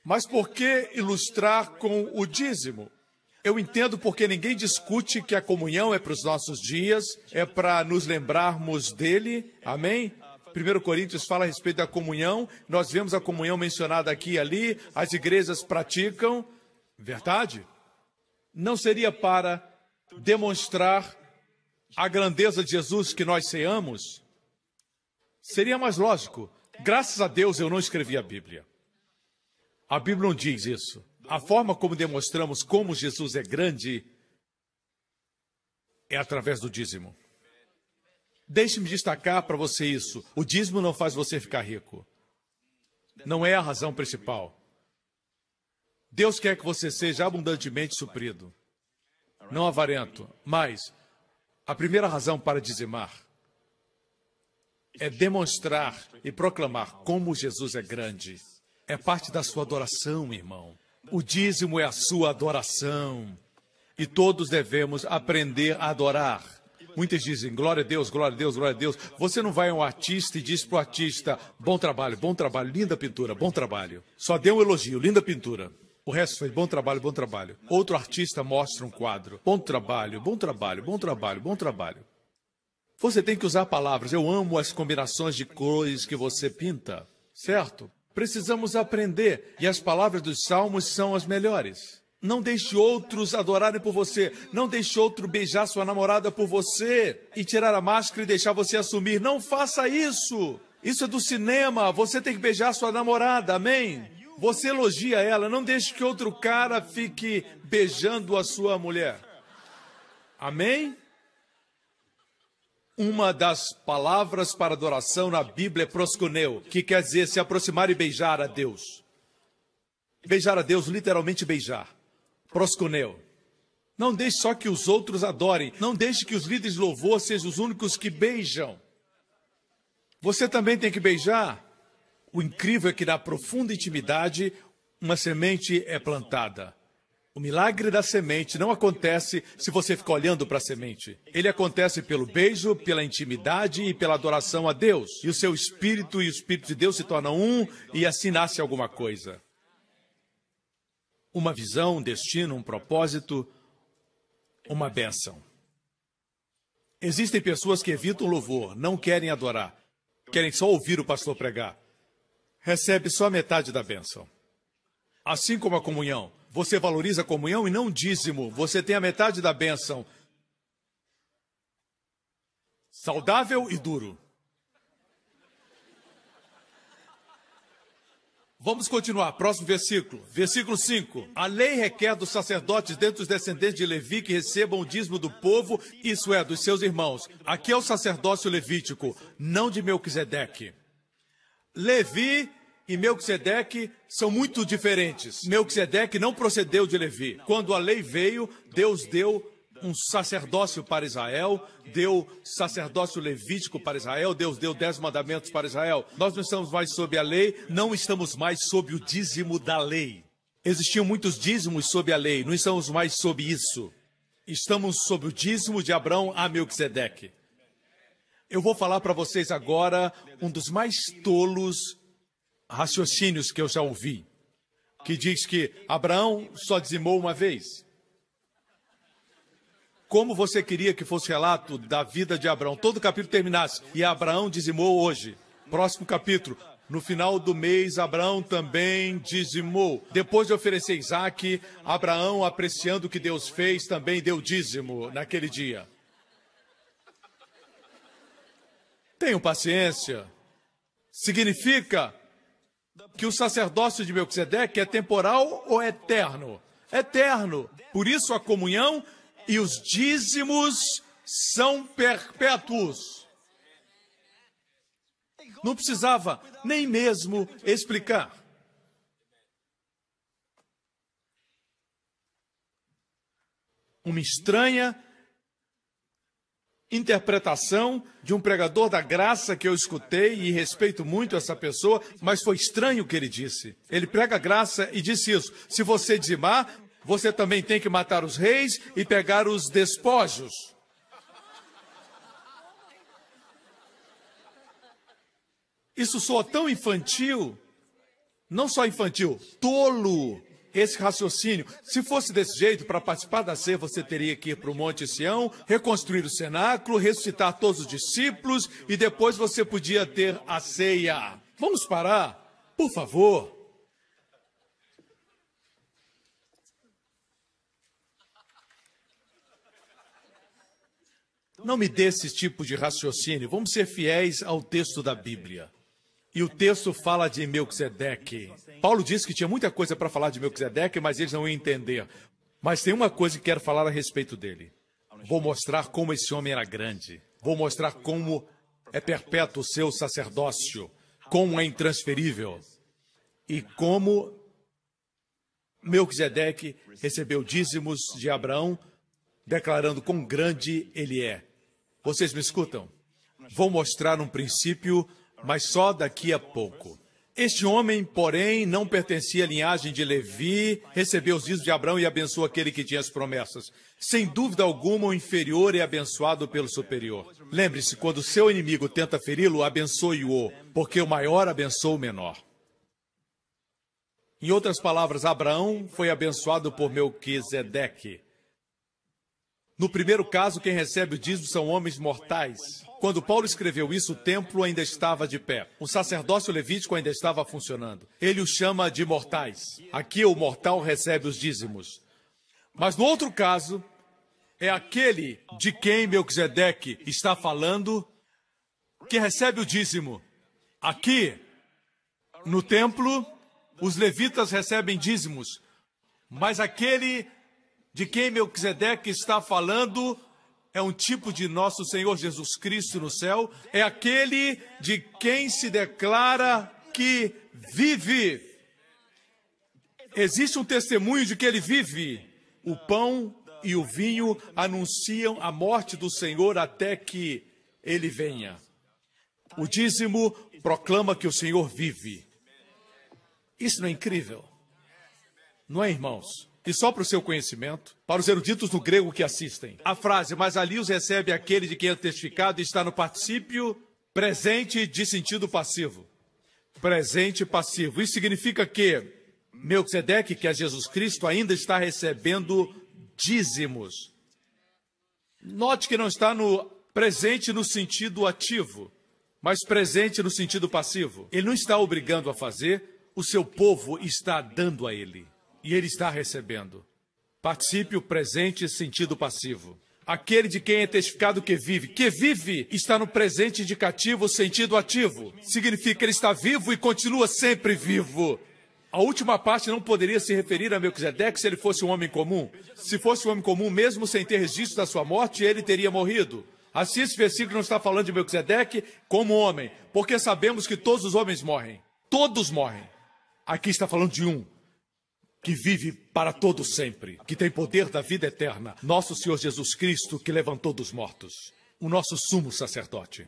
mas por que ilustrar com o dízimo? Eu entendo porque ninguém discute que a comunhão é para os nossos dias, é para nos lembrarmos dele, amém? 1 Coríntios fala a respeito da comunhão, nós vemos a comunhão mencionada aqui e ali, as igrejas praticam, verdade? Não seria para demonstrar a grandeza de Jesus que nós ceamos? Seria mais lógico. Graças a Deus eu não escrevi a Bíblia. A Bíblia não diz isso. A forma como demonstramos como Jesus é grande é através do dízimo. Deixe-me destacar para você isso. O dízimo não faz você ficar rico. Não é a razão principal. Deus quer que você seja abundantemente suprido. Não avarento, mas a primeira razão para dizimar é demonstrar e proclamar como Jesus é grande. É parte da sua adoração, irmão. O dízimo é a sua adoração. E todos devemos aprender a adorar. Muitos dizem, glória a Deus, glória a Deus, glória a Deus. Você não vai a um artista e diz para o artista, bom trabalho, linda pintura, bom trabalho. Só dê um elogio, linda pintura. O resto foi bom trabalho, bom trabalho. Outro artista mostra um quadro, bom trabalho, bom trabalho, bom trabalho, bom trabalho. Você tem que usar palavras. Eu amo as combinações de cores que você pinta, certo? Precisamos aprender, e as palavras dos salmos são as melhores. Não deixe outros adorarem por você. Não deixe outro beijar sua namorada por você e tirar a máscara e deixar você assumir. Não faça isso. Isso é do cinema. Você tem que beijar sua namorada, amém? Você elogia ela. Não deixe que outro cara fique beijando a sua mulher. Amém? Uma das palavras para adoração na Bíblia é proskuneo, que quer dizer se aproximar e beijar a Deus. Beijar a Deus, literalmente beijar. Proskuneo. Não deixe só que os outros adorem. Não deixe que os líderes de louvor sejam os únicos que beijam. Você também tem que beijar. O incrível é que na profunda intimidade, uma semente é plantada. O milagre da semente não acontece se você ficar olhando para a semente. Ele acontece pelo beijo, pela intimidade e pela adoração a Deus. E o seu espírito e o Espírito de Deus se tornam um e assim nasce alguma coisa. Uma visão, um destino, um propósito, uma bênção. Existem pessoas que evitam louvor, não querem adorar, querem só ouvir o pastor pregar. Recebe só metade da bênção. Assim como a comunhão. Você valoriza a comunhão e não dízimo. Você tem a metade da bênção. Saudável e duro. Vamos continuar. Próximo versículo. Versículo 5. A lei requer dos sacerdotes dentre os descendentes de Levi que recebam o dízimo do povo, isso é, dos seus irmãos. Aqui é o sacerdócio levítico, não de Melquisedeque. Levi e Melquisedeque são muito diferentes. Melquisedeque não procedeu de Levi. Quando a lei veio, Deus deu um sacerdócio para Israel, deu sacerdócio levítico para Israel, Deus deu 10 mandamentos para Israel. Nós não estamos mais sob a lei, não estamos mais sob o dízimo da lei. Existiam muitos dízimos sob a lei, não estamos mais sob isso. Estamos sob o dízimo de Abraão a Melquisedeque. Eu vou falar para vocês agora um dos mais tolos raciocínios que eu já ouvi, que diz que Abraão só dizimou uma vez. Como você queria que fosse o relato da vida de Abraão? Todo o capítulo terminasse. E Abraão dizimou hoje. Próximo capítulo. No final do mês, Abraão também dizimou. Depois de oferecer Isaac, Abraão, apreciando o que Deus fez, também deu dízimo naquele dia. Tenham paciência. Significa que o sacerdócio de Melquisedeque é temporal ou eterno? Eterno. Por isso a comunhão e os dízimos são perpétuos. Não precisava nem mesmo explicar. Uma estranha interpretação de um pregador da graça que eu escutei e respeito muito essa pessoa, mas foi estranho o que ele disse. Ele prega graça e disse isso: se você dizimar, você também tem que matar os reis e pegar os despojos. Isso soa tão infantil, não só infantil, tolo, esse raciocínio. Se fosse desse jeito, para participar da ceia, você teria que ir para o Monte Sião, reconstruir o cenáculo, ressuscitar todos os discípulos e depois você podia ter a ceia. Vamos parar, por favor. Não me dê esse tipo de raciocínio. Vamos ser fiéis ao texto da Bíblia. E o texto fala de Melquisedeque. Paulo disse que tinha muita coisa para falar de Melquisedeque, mas eles não iam entender. Mas tem uma coisa que quero falar a respeito dele. Vou mostrar como esse homem era grande. Vou mostrar como é perpétuo o seu sacerdócio, como é intransferível. E como Melquisedeque recebeu dízimos de Abraão, declarando quão grande ele é. Vocês me escutam? Vou mostrar um princípio, mas só daqui a pouco. Este homem, porém, não pertencia à linhagem de Levi, recebeu os dízimos de Abraão e abençoou aquele que tinha as promessas. Sem dúvida alguma, o inferior é abençoado pelo superior. Lembre-se, quando o seu inimigo tenta feri-lo, abençoe-o, porque o maior abençoa o menor. Em outras palavras, Abraão foi abençoado por Melquisedeque. No primeiro caso, quem recebe o dízimo são homens mortais. Quando Paulo escreveu isso, o templo ainda estava de pé. O sacerdócio levítico ainda estava funcionando. Ele os chama de mortais. Aqui o mortal recebe os dízimos. Mas no outro caso, é aquele de quem Melquisedeque está falando que recebe o dízimo. Aqui, no templo, os levitas recebem dízimos. Mas aquele de quem Melquisedeque está falando é um tipo de nosso Senhor Jesus Cristo no céu, é aquele de quem se declara que vive. Existe um testemunho de que ele vive. O pão e o vinho anunciam a morte do Senhor até que ele venha. O dízimo proclama que o Senhor vive. Isso não é incrível? Não é, irmãos? E só para o seu conhecimento, para os eruditos no grego que assistem, a frase, mas ali os recebe aquele de quem é testificado, está no particípio presente de sentido passivo. Presente e passivo. Isso significa que Melquisedeque, que é Jesus Cristo, ainda está recebendo dízimos. Note que não está no presente no sentido ativo, mas presente no sentido passivo. Ele não está obrigando a fazer, o seu povo está dando a ele. E ele está recebendo. Particípio presente, sentido passivo. Aquele de quem é testificado que vive, está no presente indicativo, sentido ativo. Significa que ele está vivo e continua sempre vivo. A última parte não poderia se referir a Melquisedeque se ele fosse um homem comum. Se fosse um homem comum, mesmo sem ter registro da sua morte, ele teria morrido. Assim, esse versículo não está falando de Melquisedeque como homem, porque sabemos que todos os homens morrem. Todos morrem. Aqui está falando de um que vive para todo sempre, que tem poder da vida eterna, nosso Senhor Jesus Cristo, que levantou dos mortos, o nosso sumo sacerdote.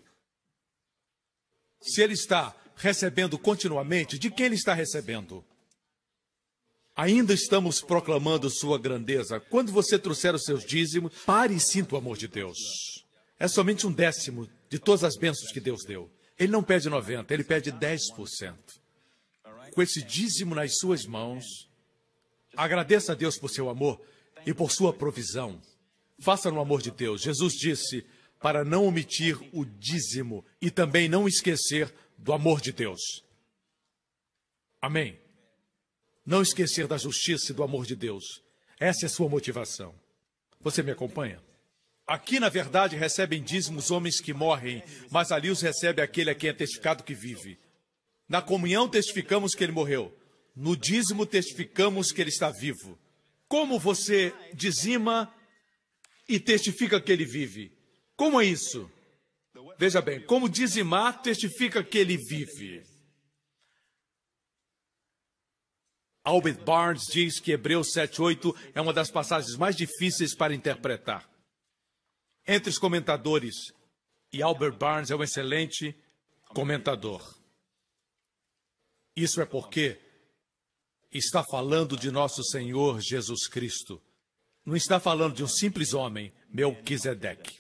Se ele está recebendo continuamente, de quem ele está recebendo? Ainda estamos proclamando sua grandeza. Quando você trouxer os seus dízimos, pare e sinta o amor de Deus. É somente 1/10 de todas as bênçãos que Deus deu. Ele não pede 90%, ele pede 10%. Com esse dízimo nas suas mãos, agradeça a Deus por seu amor e por sua provisão. Faça no amor de Deus. Jesus disse para não omitir o dízimo e também não esquecer do amor de Deus. Amém. Não esquecer da justiça e do amor de Deus. Essa é a sua motivação. Você me acompanha? Aqui, na verdade, recebem dízimos homens que morrem, mas ali os recebe aquele a quem é testificado que vive. Na comunhão testificamos que ele morreu. No dízimo testificamos que ele está vivo. Como você dizima e testifica que ele vive? Como é isso? Veja bem, como dizimar testifica que ele vive. Albert Barnes diz que Hebreus 7:8 é uma das passagens mais difíceis para interpretar. Entre os comentadores, e Albert Barnes é um excelente comentador. Isso é porque está falando de nosso Senhor Jesus Cristo. Não está falando de um simples homem, Melquisedeque.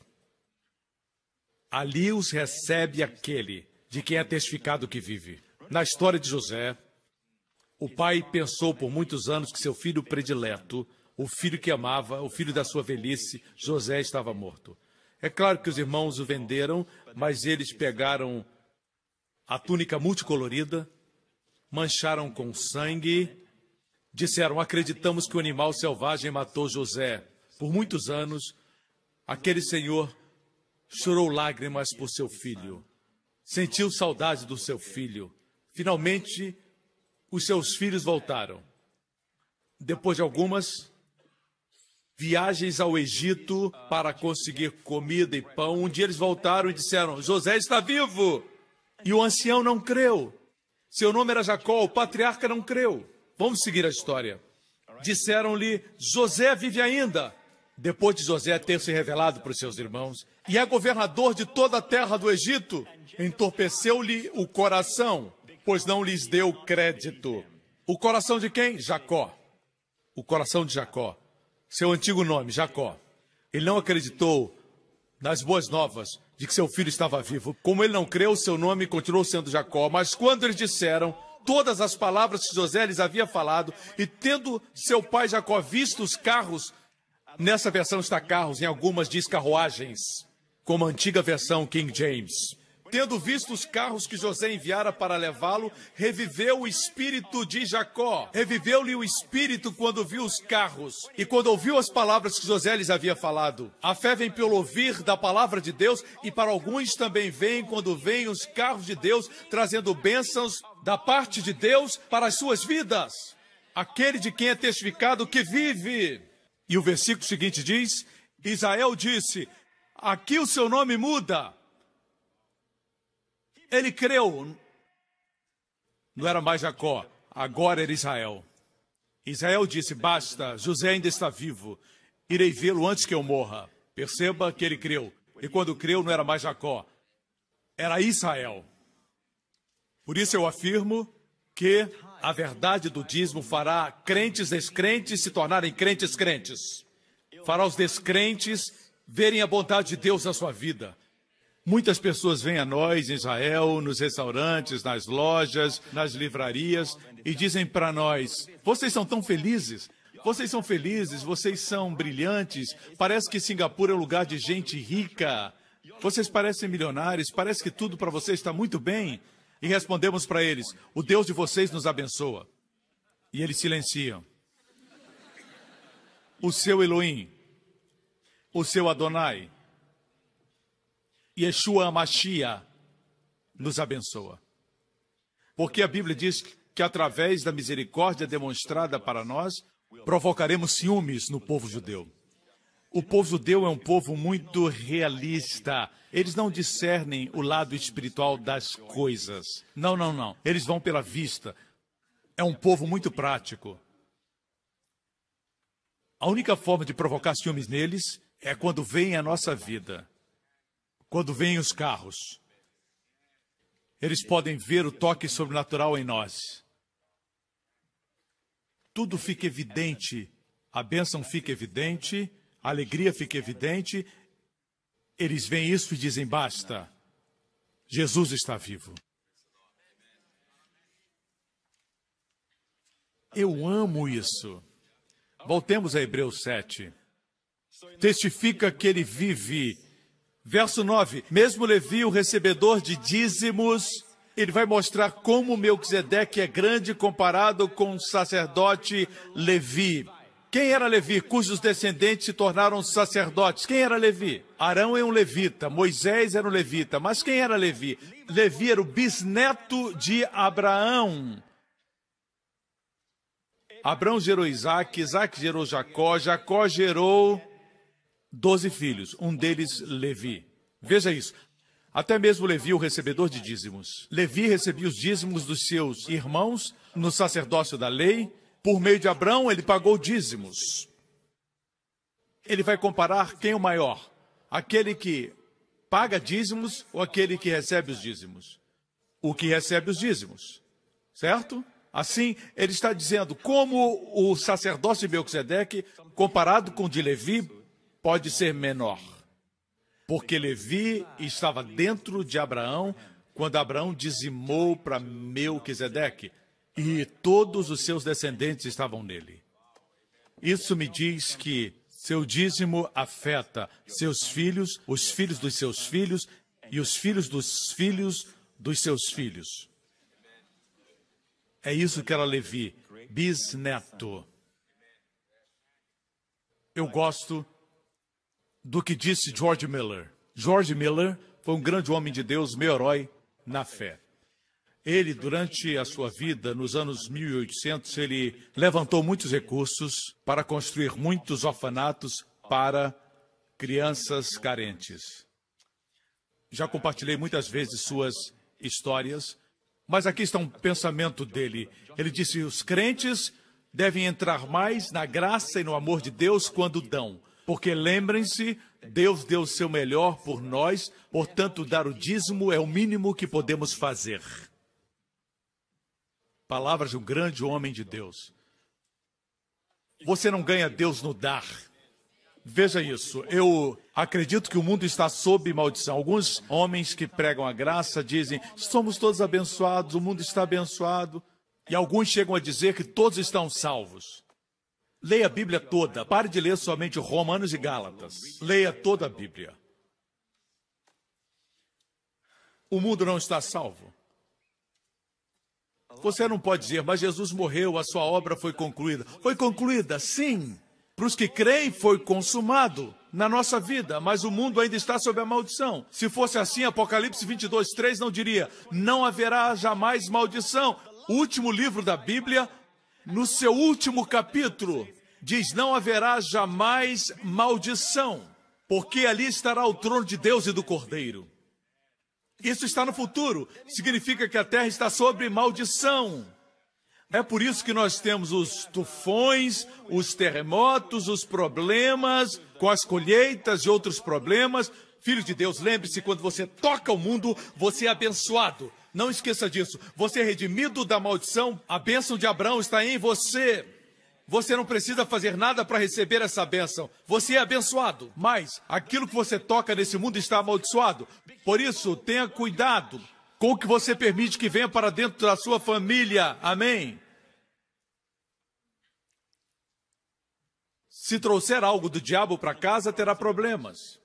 Ali os recebe aquele de quem é testificado que vive. Na história de José, o pai pensou por muitos anos que seu filho predileto, o filho que amava, o filho da sua velhice, José, estava morto. É claro que os irmãos o venderam, mas eles pegaram a túnica multicolorida, mancharam com sangue, disseram: acreditamos que o animal selvagem matou José. Por muitos anos, aquele senhor chorou lágrimas por seu filho, sentiu saudade do seu filho. Finalmente, os seus filhos voltaram. Depois de algumas viagens ao Egito para conseguir comida e pão, um dia eles voltaram e disseram: José está vivo! E o ancião não creu. Seu nome era Jacó, o patriarca não creu. Vamos seguir a história. Disseram-lhe: José vive ainda. Depois de José ter se revelado para os seus irmãos, e é governador de toda a terra do Egito, entorpeceu-lhe o coração, pois não lhes deu crédito. O coração de quem? Jacó. O coração de Jacó. Seu antigo nome, Jacó. Ele não acreditou nas boas novas de que seu filho estava vivo. Como ele não creu, seu nome continuou sendo Jacó. Mas quando eles disseram todas as palavras que José lhes havia falado, e tendo seu pai Jacó visto os carros, nessa versão está carros, em algumas diz carruagens, como a antiga versão King James. Tendo visto os carros que José enviara para levá-lo, reviveu o espírito de Jacó. Reviveu-lhe o espírito quando viu os carros e quando ouviu as palavras que José lhes havia falado. A fé vem pelo ouvir da palavra de Deus, e para alguns também vem quando vêm os carros de Deus, trazendo bênçãos da parte de Deus para as suas vidas. Aquele de quem é testificado que vive. E o versículo seguinte diz: Israel disse: aqui o seu nome muda. Ele creu. Não era mais Jacó, agora era Israel. Israel disse: basta, José ainda está vivo. Irei vê-lo antes que eu morra. Perceba que ele creu. E quando creu, não era mais Jacó, era Israel. Por isso eu afirmo que a verdade do dízimo fará crentes descrentes se tornarem crentes crentes. Fará os descrentes verem a bondade de Deus na sua vida. Muitas pessoas vêm a nós em Israel, nos restaurantes, nas lojas, nas livrarias, e dizem para nós: vocês são tão felizes, vocês são felizes, vocês são brilhantes, parece que Singapura é um lugar de gente rica, vocês parecem milionários, parece que tudo para vocês está muito bem. E respondemos para eles: o Deus de vocês nos abençoa. E eles silenciam. O seu Elohim, o seu Adonai, Yeshua HaMashiach nos abençoa. Porque a Bíblia diz que através da misericórdia demonstrada para nós, provocaremos ciúmes no povo judeu. O povo judeu é um povo muito realista. Eles não discernem o lado espiritual das coisas. Não. Eles vão pela vista. É um povo muito prático. A única forma de provocar ciúmes neles é quando vem a nossa vida. Quando vêm os carros, eles podem ver o toque sobrenatural em nós. Tudo fica evidente, a bênção fica evidente, a alegria fica evidente. Eles veem isso e dizem: basta, Jesus está vivo. Eu amo isso. Voltemos a Hebreus 7. testifica que ele vive. Verso 9, mesmo Levi, o recebedor de dízimos, ele vai mostrar como Melquisedeque é grande comparado com o sacerdote Levi. Quem era Levi, cujos descendentes se tornaram sacerdotes? Quem era Levi? Arão é um levita, Moisés era um levita, mas quem era Levi? Levi era o bisneto de Abraão. Abraão gerou Isaac, Isaac gerou Jacó, Jacó gerou 12 filhos, um deles Levi. Veja isso. Até mesmo Levi, o recebedor de dízimos. Levi recebia os dízimos dos seus irmãos no sacerdócio da lei. Por meio de Abraão, ele pagou dízimos. Ele vai comparar quem é o maior? Aquele que paga dízimos ou aquele que recebe os dízimos? O que recebe os dízimos, certo? Assim, ele está dizendo como o sacerdócio de Melquisedeque, comparado com o de Levi, pode ser menor. Porque Levi estava dentro de Abraão quando Abraão dizimou para Melquisedeque. E todos os seus descendentes estavam nele. Isso me diz que seu dízimo afeta seus filhos, os filhos dos seus filhos e os filhos dos seus filhos. É isso que era Levi, bisneto. Eu gosto do que disse George Miller. George Miller foi um grande homem de Deus, meu herói na fé. Ele, durante a sua vida, nos anos 1800, ele levantou muitos recursos para construir muitos orfanatos para crianças carentes. Já compartilhei muitas vezes suas histórias, mas aqui está um pensamento dele. Ele disse, os crentes devem entrar mais na graça e no amor de Deus quando dão. Porque lembrem-se, Deus deu o seu melhor por nós, portanto, dar o dízimo é o mínimo que podemos fazer. Palavras de um grande homem de Deus. Você não ganha Deus no dar. Veja isso. Eu acredito que o mundo está sob maldição. Alguns homens que pregam a graça dizem, somos todos abençoados, o mundo está abençoado. E alguns chegam a dizer que todos estão salvos. Leia a Bíblia toda. Pare de ler somente Romanos e Gálatas. Leia toda a Bíblia. O mundo não está salvo. Você não pode dizer, mas Jesus morreu, a sua obra foi concluída. Foi concluída, sim. Para os que creem, foi consumado na nossa vida, mas o mundo ainda está sob a maldição. Se fosse assim, Apocalipse 22:3 não diria, não haverá jamais maldição. O último livro da Bíblia, no seu último capítulo, diz, não haverá jamais maldição, porque ali estará o trono de Deus e do Cordeiro. Isso está no futuro, significa que a terra está sob maldição. É por isso que nós temos os tufões, os terremotos, os problemas com as colheitas e outros problemas. Filho de Deus, lembre-se, quando você toca o mundo, você é abençoado. Não esqueça disso. Você é redimido da maldição. A bênção de Abraão está em você. Você não precisa fazer nada para receber essa bênção. Você é abençoado. Mas aquilo que você toca nesse mundo está amaldiçoado. Por isso, tenha cuidado com o que você permite que venha para dentro da sua família. Amém? Se trouxer algo do diabo para casa, terá problemas.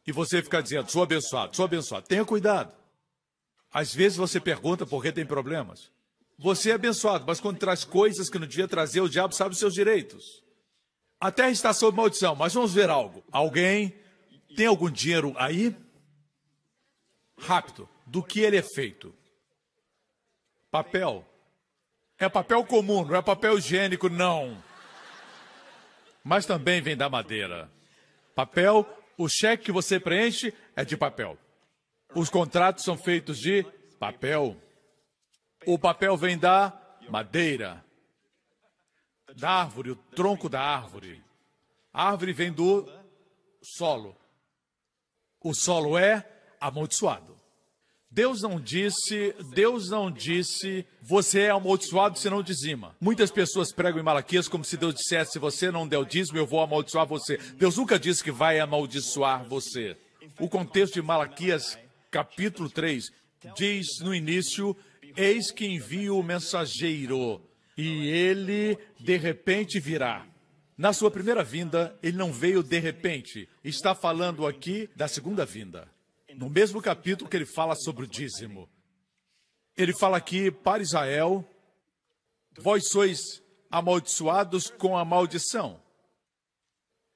E você fica dizendo, sou abençoado, sou abençoado. Tenha cuidado. Às vezes você pergunta por que tem problemas. Você é abençoado, mas quando traz coisas que não devia trazer, o diabo sabe os seus direitos. A terra está sob maldição, mas vamos ver algo. Alguém tem algum dinheiro aí? Rápido. Do que ele é feito? Papel. É papel comum, não é papel higiênico, não. Mas também vem da madeira. Papel, o cheque que você preenche é de papel. Os contratos são feitos de papel. O papel vem da madeira, da árvore, o tronco da árvore. A árvore vem do solo. O solo é amaldiçoado. Deus não disse, você é amaldiçoado se não dizima. Muitas pessoas pregam em Malaquias como se Deus dissesse, se você não der o dízimo, eu vou amaldiçoar você. Deus nunca disse que vai amaldiçoar você. O contexto de Malaquias, capítulo 3, diz no início, eis que envio o mensageiro, e ele de repente virá. Na sua primeira vinda, ele não veio de repente. Está falando aqui da segunda vinda. No mesmo capítulo que ele fala sobre o dízimo. Ele fala aqui para Israel, vós sois amaldiçoados com a maldição.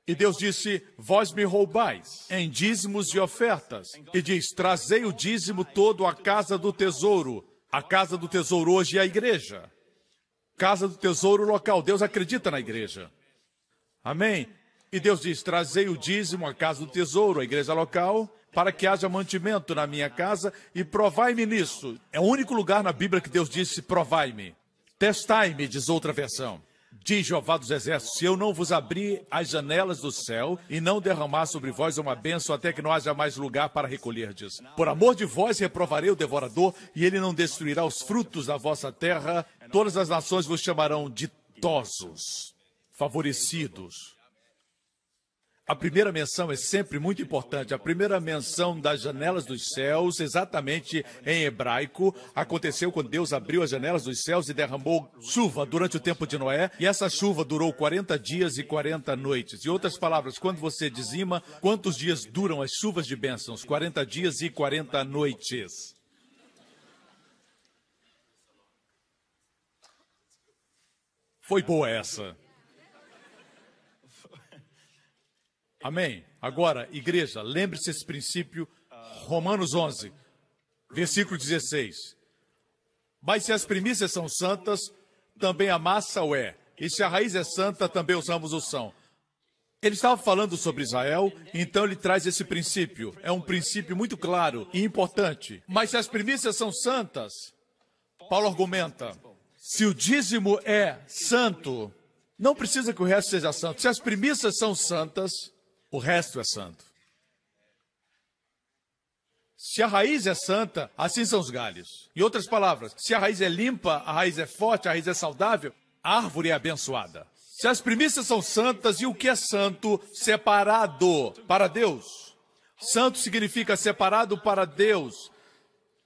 E Deus disse, vós me roubais em dízimos e ofertas. E diz, trazei o dízimo todo à casa do tesouro. A casa do tesouro hoje é a igreja. Casa do tesouro local. Deus acredita na igreja. Amém? E Deus diz, trazei o dízimo à casa do tesouro, a igreja local, para que haja mantimento na minha casa e provai-me nisso. É o único lugar na Bíblia que Deus disse, provai-me. Testai-me, diz outra versão. Diz Jeová dos Exércitos, se eu não vos abrir as janelas do céu e não derramar sobre vós uma bênção até que não haja mais lugar para recolherdes. Por amor de vós reprovarei o devorador e ele não destruirá os frutos da vossa terra. Todas as nações vos chamarão ditosos, favorecidos. A primeira menção é sempre muito importante. A primeira menção das janelas dos céus, exatamente em hebraico, aconteceu quando Deus abriu as janelas dos céus e derramou chuva durante o tempo de Noé. E essa chuva durou 40 dias e 40 noites. Em outras palavras, quando você dizima, quantos dias duram as chuvas de bênçãos? 40 dias e 40 noites. Foi boa essa. Amém? Agora, igreja, lembre-se desse princípio, Romanos 11, versículo 16. Mas se as primícias são santas, também a massa o é. E se a raiz é santa, também os ramos o são. Ele estava falando sobre Israel, então ele traz esse princípio. É um princípio muito claro e importante. Mas se as primícias são santas, Paulo argumenta, se o dízimo é santo, não precisa que o resto seja santo. Se as primícias são santas, o resto é santo. Se a raiz é santa, assim são os galhos. Em outras palavras, se a raiz é limpa, a raiz é forte, a raiz é saudável, a árvore é abençoada. Se as primícias são santas, e o que é santo? Separado para Deus. Santo significa separado para Deus.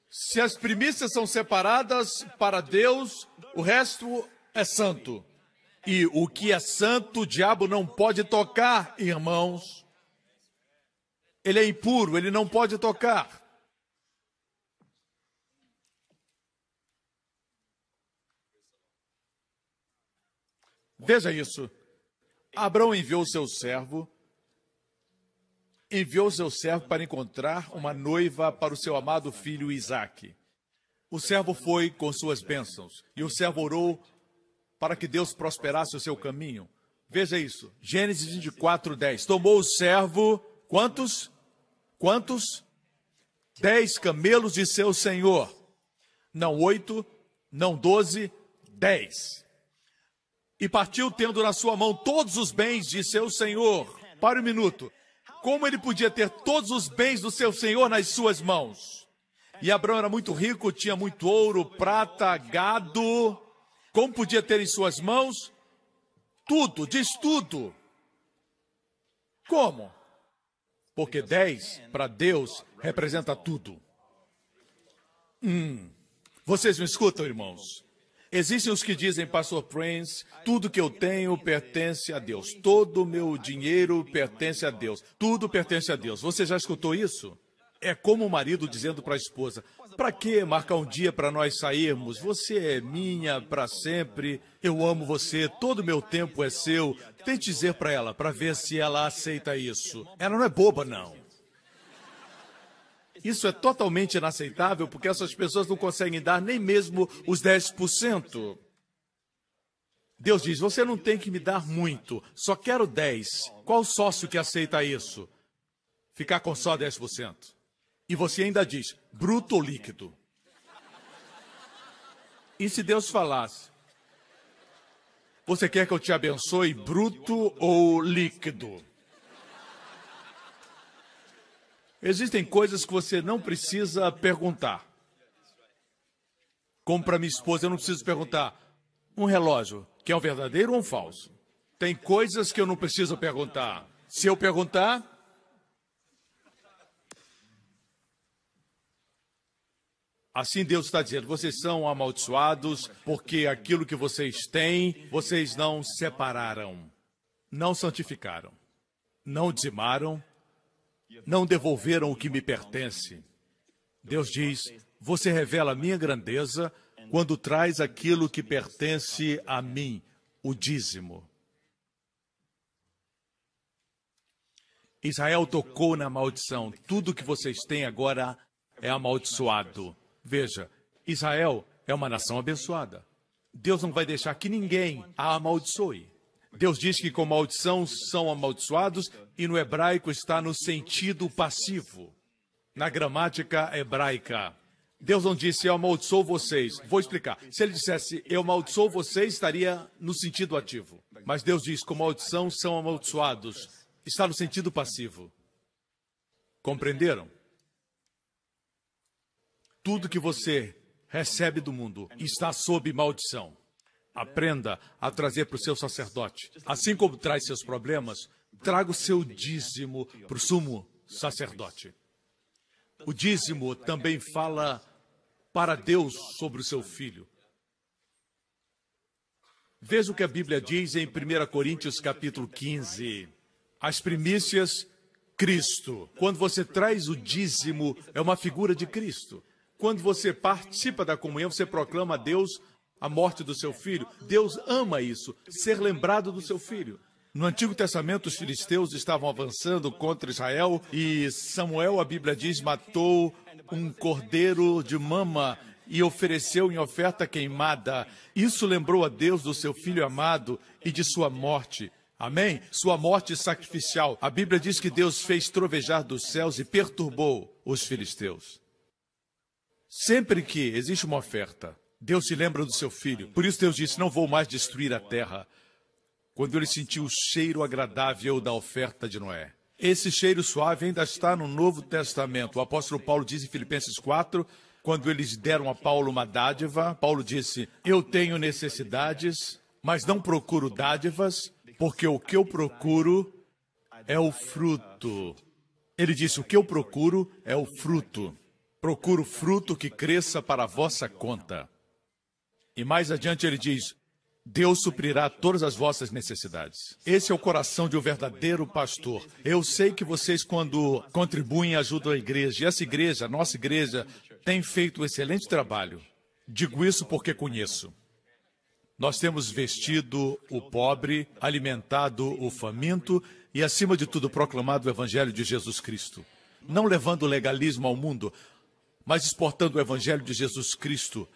Se as primícias são separadas para Deus, o resto é santo. E o que é santo, o diabo não pode tocar, irmãos. Ele é impuro, ele não pode tocar. Veja isso. Abraão enviou seu servo para encontrar uma noiva para o seu amado filho Isaque. O servo foi com suas bênçãos, e o servo orou para que Deus prosperasse o seu caminho. Veja isso. Gênesis 24, 10. Tomou o servo, quantos? 10 camelos de seu senhor. Não 8, não 12, 10. E partiu tendo na sua mão todos os bens de seu senhor. Para um minuto. Como ele podia ter todos os bens do seu senhor nas suas mãos? E Abraão era muito rico, tinha muito ouro, prata, gado. Como podia ter em suas mãos? Tudo, diz tudo. Como? Porque 10 para Deus representa tudo. Vocês me escutam, irmãos? Existem os que dizem, Pastor Prince, tudo que eu tenho pertence a Deus. Todo o meu dinheiro pertence a Deus. Tudo pertence a Deus. Você já escutou isso? É como o marido dizendo para a esposa, para que marcar um dia para nós sairmos? Você é minha para sempre, eu amo você, todo o meu tempo é seu. Tente dizer para ela, para ver se ela aceita isso. Ela não é boba, não. Isso é totalmente inaceitável, porque essas pessoas não conseguem dar nem mesmo os 10%. Deus diz, você não tem que me dar muito, só quero 10. Qual sócio que aceita isso? Ficar com só 10%. E você ainda diz, bruto ou líquido? E se Deus falasse, você quer que eu te abençoe bruto ou líquido? Existem coisas que você não precisa perguntar. Como para minha esposa, eu não preciso perguntar, um relógio, que é um verdadeiro ou um falso? Tem coisas que eu não preciso perguntar. Se eu perguntar, assim Deus está dizendo, vocês são amaldiçoados porque aquilo que vocês têm, vocês não separaram. não santificaram, não dizimaram, não devolveram o que me pertence. Deus diz, você revela a minha grandeza quando traz aquilo que pertence a mim, o dízimo. Israel tocou na maldição. Tudo que vocês têm agora é amaldiçoado. Veja, Israel é uma nação abençoada. Deus não vai deixar que ninguém a amaldiçoe. Deus diz que com maldição são amaldiçoados e no hebraico está no sentido passivo. Na gramática hebraica. Deus não disse, eu amaldiçoo vocês. Vou explicar. Se ele dissesse, eu amaldiçoo vocês, estaria no sentido ativo. Mas Deus diz, com maldição são amaldiçoados. Está no sentido passivo. Compreenderam? Tudo que você recebe do mundo está sob maldição. Aprenda a trazer para o seu sacerdote. Assim como traz seus problemas, traga o seu dízimo para o sumo sacerdote. O dízimo também fala para Deus sobre o seu filho. Veja o que a Bíblia diz em 1 Coríntios capítulo 15. As primícias, Cristo. Quando você traz o dízimo, é uma figura de Cristo. Quando você participa da comunhão, você proclama a Deus a morte do seu filho. Deus ama isso, ser lembrado do seu filho. No Antigo Testamento, os filisteus estavam avançando contra Israel e Samuel, a Bíblia diz, matou um cordeiro de mama e ofereceu em oferta queimada. Isso lembrou a Deus do seu filho amado e de sua morte. Amém? Sua morte sacrificial. A Bíblia diz que Deus fez trovejar dos céus e perturbou os filisteus. Sempre que existe uma oferta, Deus se lembra do seu filho. Por isso Deus disse, não vou mais destruir a terra. Quando ele sentiu o cheiro agradável da oferta de Noé. Esse cheiro suave ainda está no Novo Testamento. O apóstolo Paulo diz em Filipenses 4, quando eles deram a Paulo uma dádiva, Paulo disse, eu tenho necessidades, mas não procuro dádivas, porque o que eu procuro é o fruto. Ele disse, o que eu procuro é o fruto. Procuro fruto que cresça para a vossa conta. E mais adiante ele diz, Deus suprirá todas as vossas necessidades. Esse é o coração de um verdadeiro pastor. Eu sei que vocês, quando contribuem, ajudam a igreja. E essa igreja, a nossa igreja, tem feito um excelente trabalho. Digo isso porque conheço. Nós temos vestido o pobre, alimentado o faminto e, acima de tudo, proclamado o Evangelho de Jesus Cristo. Não levando o legalismo ao mundo, mas exportando o Evangelho de Jesus Cristo.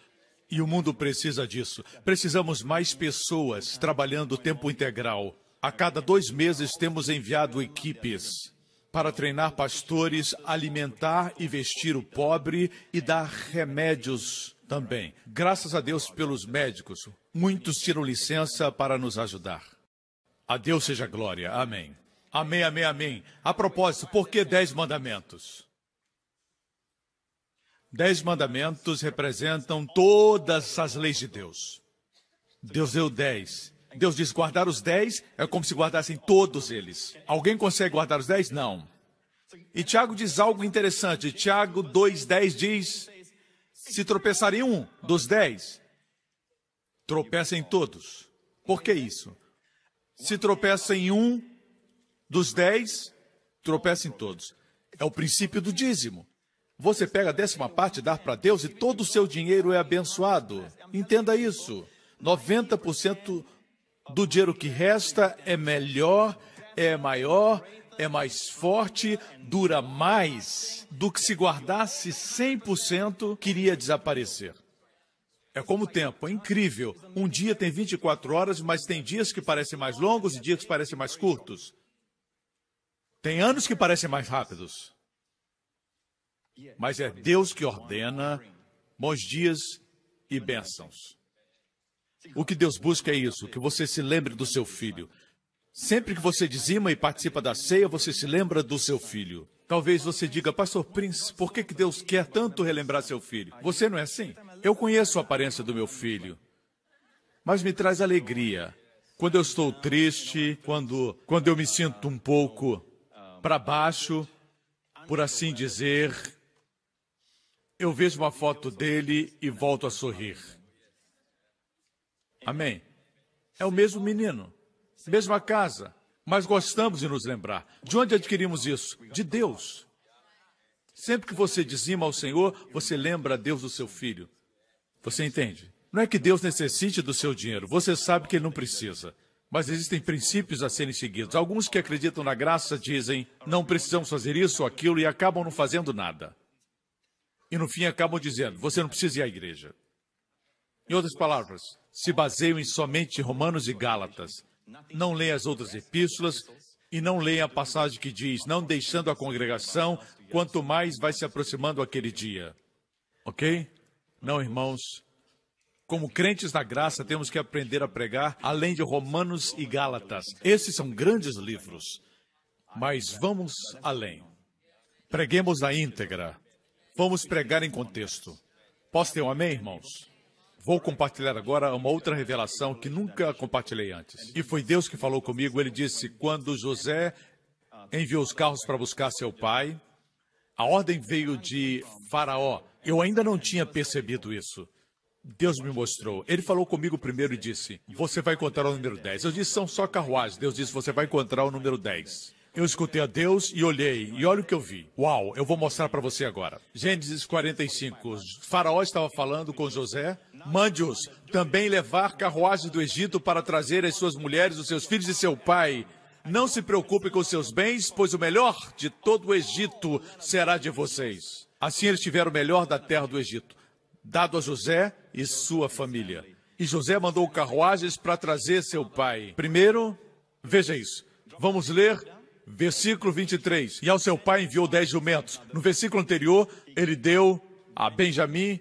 E o mundo precisa disso. Precisamos mais pessoas trabalhando tempo integral. A cada 2 meses temos enviado equipes para treinar pastores, alimentar e vestir o pobre e dar remédios também. Graças a Deus pelos médicos. Muitos tiram licença para nos ajudar. A Deus seja glória. Amém. Amém, amém, amém. A propósito, por que 10 mandamentos? 10 mandamentos representam todas as leis de Deus. Deus deu 10. Deus diz guardar os 10 é como se guardassem todos eles. Alguém consegue guardar os 10? Não. E Tiago diz algo interessante. Tiago 2:10 diz, se tropeçar em um dos 10, tropeça em todos. Por que isso? Se tropeça em um dos 10, tropeça em todos. É o princípio do dízimo. Você pega a 10ª parte e dá para Deus e todo o seu dinheiro é abençoado. Entenda isso. 90% do dinheiro que resta é melhor, é maior, é mais forte, dura mais do que se guardasse 100% que iria desaparecer. É como o tempo, é incrível. Um dia tem 24 horas, mas tem dias que parecem mais longos e dias que parecem mais curtos. Tem anos que parecem mais rápidos. Mas é Deus que ordena bons dias e bênçãos. O que Deus busca é isso, que você se lembre do seu filho. Sempre que você dizima e participa da ceia, você se lembra do seu filho. Talvez você diga, Pastor Prince, por que Deus quer tanto relembrar seu filho? Você não é assim? Eu conheço a aparência do meu filho, mas me traz alegria. Quando eu estou triste, quando eu me sinto um pouco para baixo, por assim dizer, eu vejo uma foto dele e volto a sorrir. Amém? É o mesmo menino, mesma casa, Mas gostamos de nos lembrar. De onde adquirimos isso? De Deus. Sempre que você dizima ao Senhor, você lembra a Deus do seu filho. Você entende? Não é que Deus necessite do seu dinheiro. Você sabe que Ele não precisa. Mas existem princípios a serem seguidos. Alguns que acreditam na graça dizem, não precisamos fazer isso ou aquilo, e acabam não fazendo nada. E no fim acabam dizendo, você não precisa ir à igreja. Em outras palavras, se baseiam em somente Romanos e Gálatas. Não leem as outras epístolas e não leem a passagem que diz, não deixando a congregação, quanto mais vai se aproximando aquele dia. Ok? Não, irmãos. Como crentes na graça, temos que aprender a pregar, além de Romanos e Gálatas. Esses são grandes livros. Mas vamos além. Preguemos na íntegra. Vamos pregar em contexto. Posso ter um amém, irmãos? Vou compartilhar agora uma outra revelação que nunca compartilhei antes. E foi Deus que falou comigo. Ele disse, quando José enviou os carros para buscar seu pai, a ordem veio de Faraó. Eu ainda não tinha percebido isso. Deus me mostrou. Ele falou comigo primeiro e disse, você vai encontrar o número 10. Eu disse, são só carruagens. Deus disse, você vai encontrar o número 10. Eu escutei a Deus e olhei, e olha o que eu vi. Uau, eu vou mostrar para você agora. Gênesis 45. Faraó estava falando com José. Mande-os também levar carruagens do Egito para trazer as suas mulheres, os seus filhos e seu pai. Não se preocupe com seus bens, pois o melhor de todo o Egito será de vocês. Assim eles tiveram o melhor da terra do Egito, dado a José e sua família. E José mandou carruagens para trazer seu pai. Primeiro, veja isso. Vamos ler versículo 23. E ao seu pai enviou 10 jumentos. No versículo anterior, ele deu a Benjamim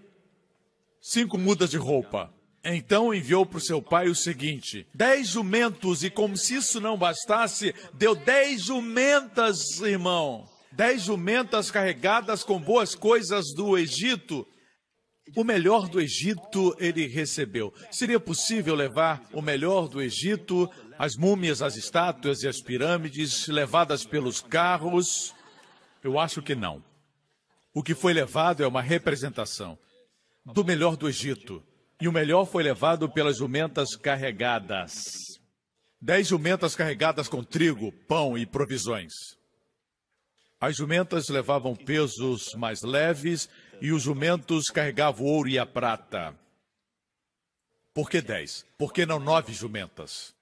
5 mudas de roupa. Então enviou para o seu pai o seguinte, 10 jumentos, e como se isso não bastasse, deu 10 jumentas, irmão. 10 jumentas carregadas com boas coisas do Egito. O melhor do Egito ele recebeu. Seria possível levar o melhor do Egito, as múmias, as estátuas e as pirâmides, levadas pelos carros? Eu acho que não. O que foi levado é uma representação do melhor do Egito. E o melhor foi levado pelas jumentas carregadas. 10 jumentas carregadas com trigo, pão e provisões. As jumentas levavam pesos mais leves e os jumentos carregavam o ouro e a prata. Por que 10? Por que não 9 jumentas?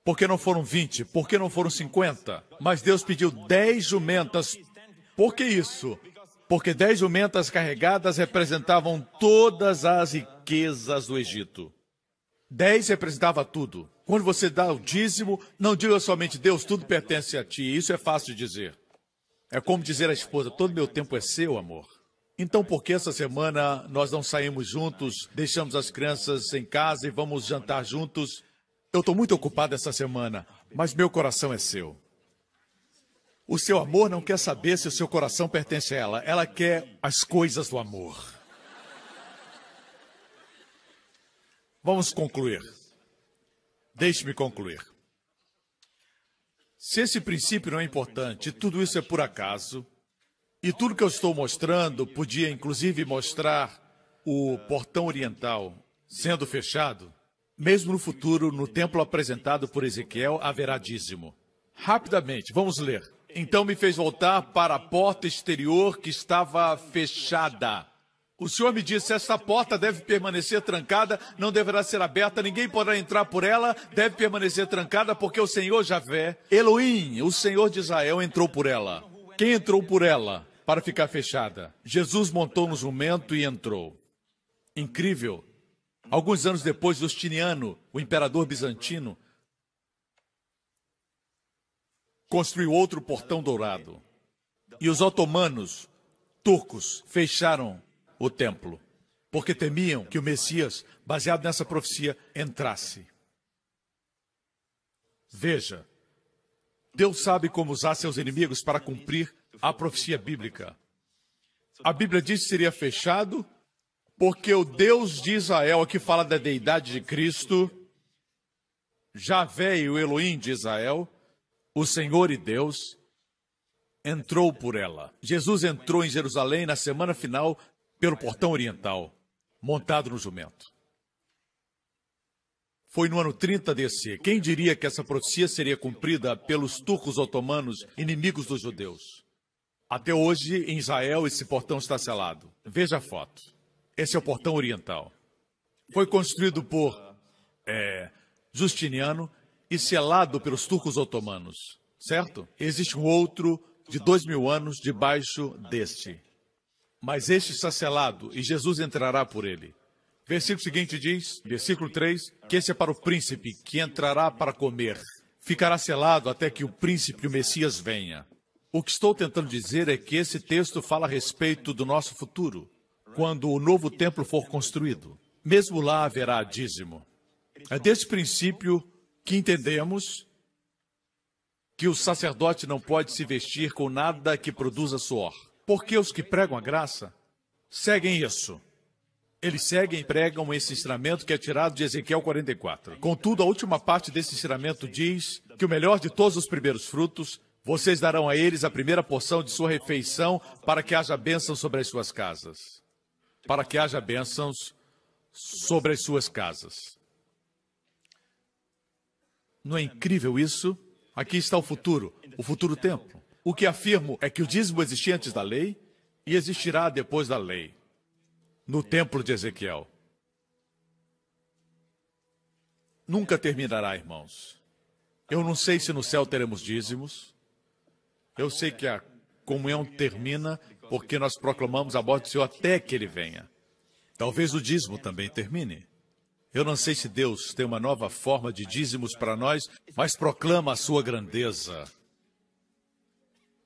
Por que não foram 20? Por que não foram 50? Mas Deus pediu 10 jumentas. Por que isso? Porque 10 jumentas carregadas representavam todas as riquezas do Egito. 10 representava tudo. Quando você dá o dízimo, não diga somente, Deus, tudo pertence a ti. Isso é fácil de dizer. É como dizer à esposa, todo meu tempo é seu, amor. Então, por que essa semana nós não saímos juntos, deixamos as crianças em casa e vamos jantar juntos? Eu estou muito ocupado essa semana, mas meu coração é seu. O seu amor não quer saber se o seu coração pertence a ela. Ela quer as coisas do amor. Vamos concluir. Deixe-me concluir. Se esse princípio não é importante, tudo isso é por acaso, e tudo que eu estou mostrando podia inclusive mostrar o portão oriental sendo fechado, mesmo no futuro, no templo apresentado por Ezequiel, haverá dízimo. Rapidamente, vamos ler. Então me fez voltar para a porta exterior que estava fechada. O Senhor me disse, esta porta deve permanecer trancada, não deverá ser aberta, ninguém poderá entrar por ela, deve permanecer trancada, porque o Senhor Javé, Elohim, o Senhor de Israel, entrou por ela. Quem entrou por ela para ficar fechada? Jesus montou no jumento e entrou. Incrível. Alguns anos depois, Justiniano, o imperador bizantino, construiu outro portão dourado. E os otomanos, turcos, fecharam o templo, porque temiam que o Messias, baseado nessa profecia, entrasse. Veja, Deus sabe como usar seus inimigos para cumprir a profecia bíblica. A Bíblia diz que seria fechado, porque o Deus de Israel, aqui fala da deidade de Cristo, Javé e o Elohim de Israel, o Senhor e Deus, entrou por ela. Jesus entrou em Jerusalém na semana final pelo portão oriental, montado no jumento. Foi no ano 30 DC. Quem diria que essa profecia seria cumprida pelos turcos otomanos, inimigos dos judeus? Até hoje, em Israel, esse portão está selado. Veja a foto. Esse é o portão oriental. Foi construído por Justiniano e selado pelos turcos otomanos, certo? Existe um outro de 2000 anos debaixo deste. Mas este está selado e Jesus entrará por ele. Versículo seguinte diz, versículo 3, que esse é para o príncipe que entrará para comer. Ficará selado até que o príncipe, o Messias, venha. O que estou tentando dizer é que esse texto fala a respeito do nosso futuro, quando o novo templo for construído. Mesmo lá haverá dízimo. É desse princípio que entendemos que o sacerdote não pode se vestir com nada que produza suor. Porque os que pregam a graça seguem isso. Eles seguem e pregam esse ensinamento que é tirado de Ezequiel 44. Contudo, a última parte desse ensinamento diz que o melhor de todos os primeiros frutos, vocês darão a eles a primeira porção de sua refeição para que haja bênçãos sobre as suas casas. Para que haja bênçãos sobre as suas casas. Não é incrível isso? Aqui está o futuro templo. O que afirmo é que o dízimo existia antes da lei e existirá depois da lei. No templo de Ezequiel. Nunca terminará, irmãos. Eu não sei se no céu teremos dízimos. Eu sei que a comunhão termina porque nós proclamamos a morte do Senhor até que Ele venha. Talvez o dízimo também termine. Eu não sei se Deus tem uma nova forma de dízimos para nós, mas proclama a sua grandeza.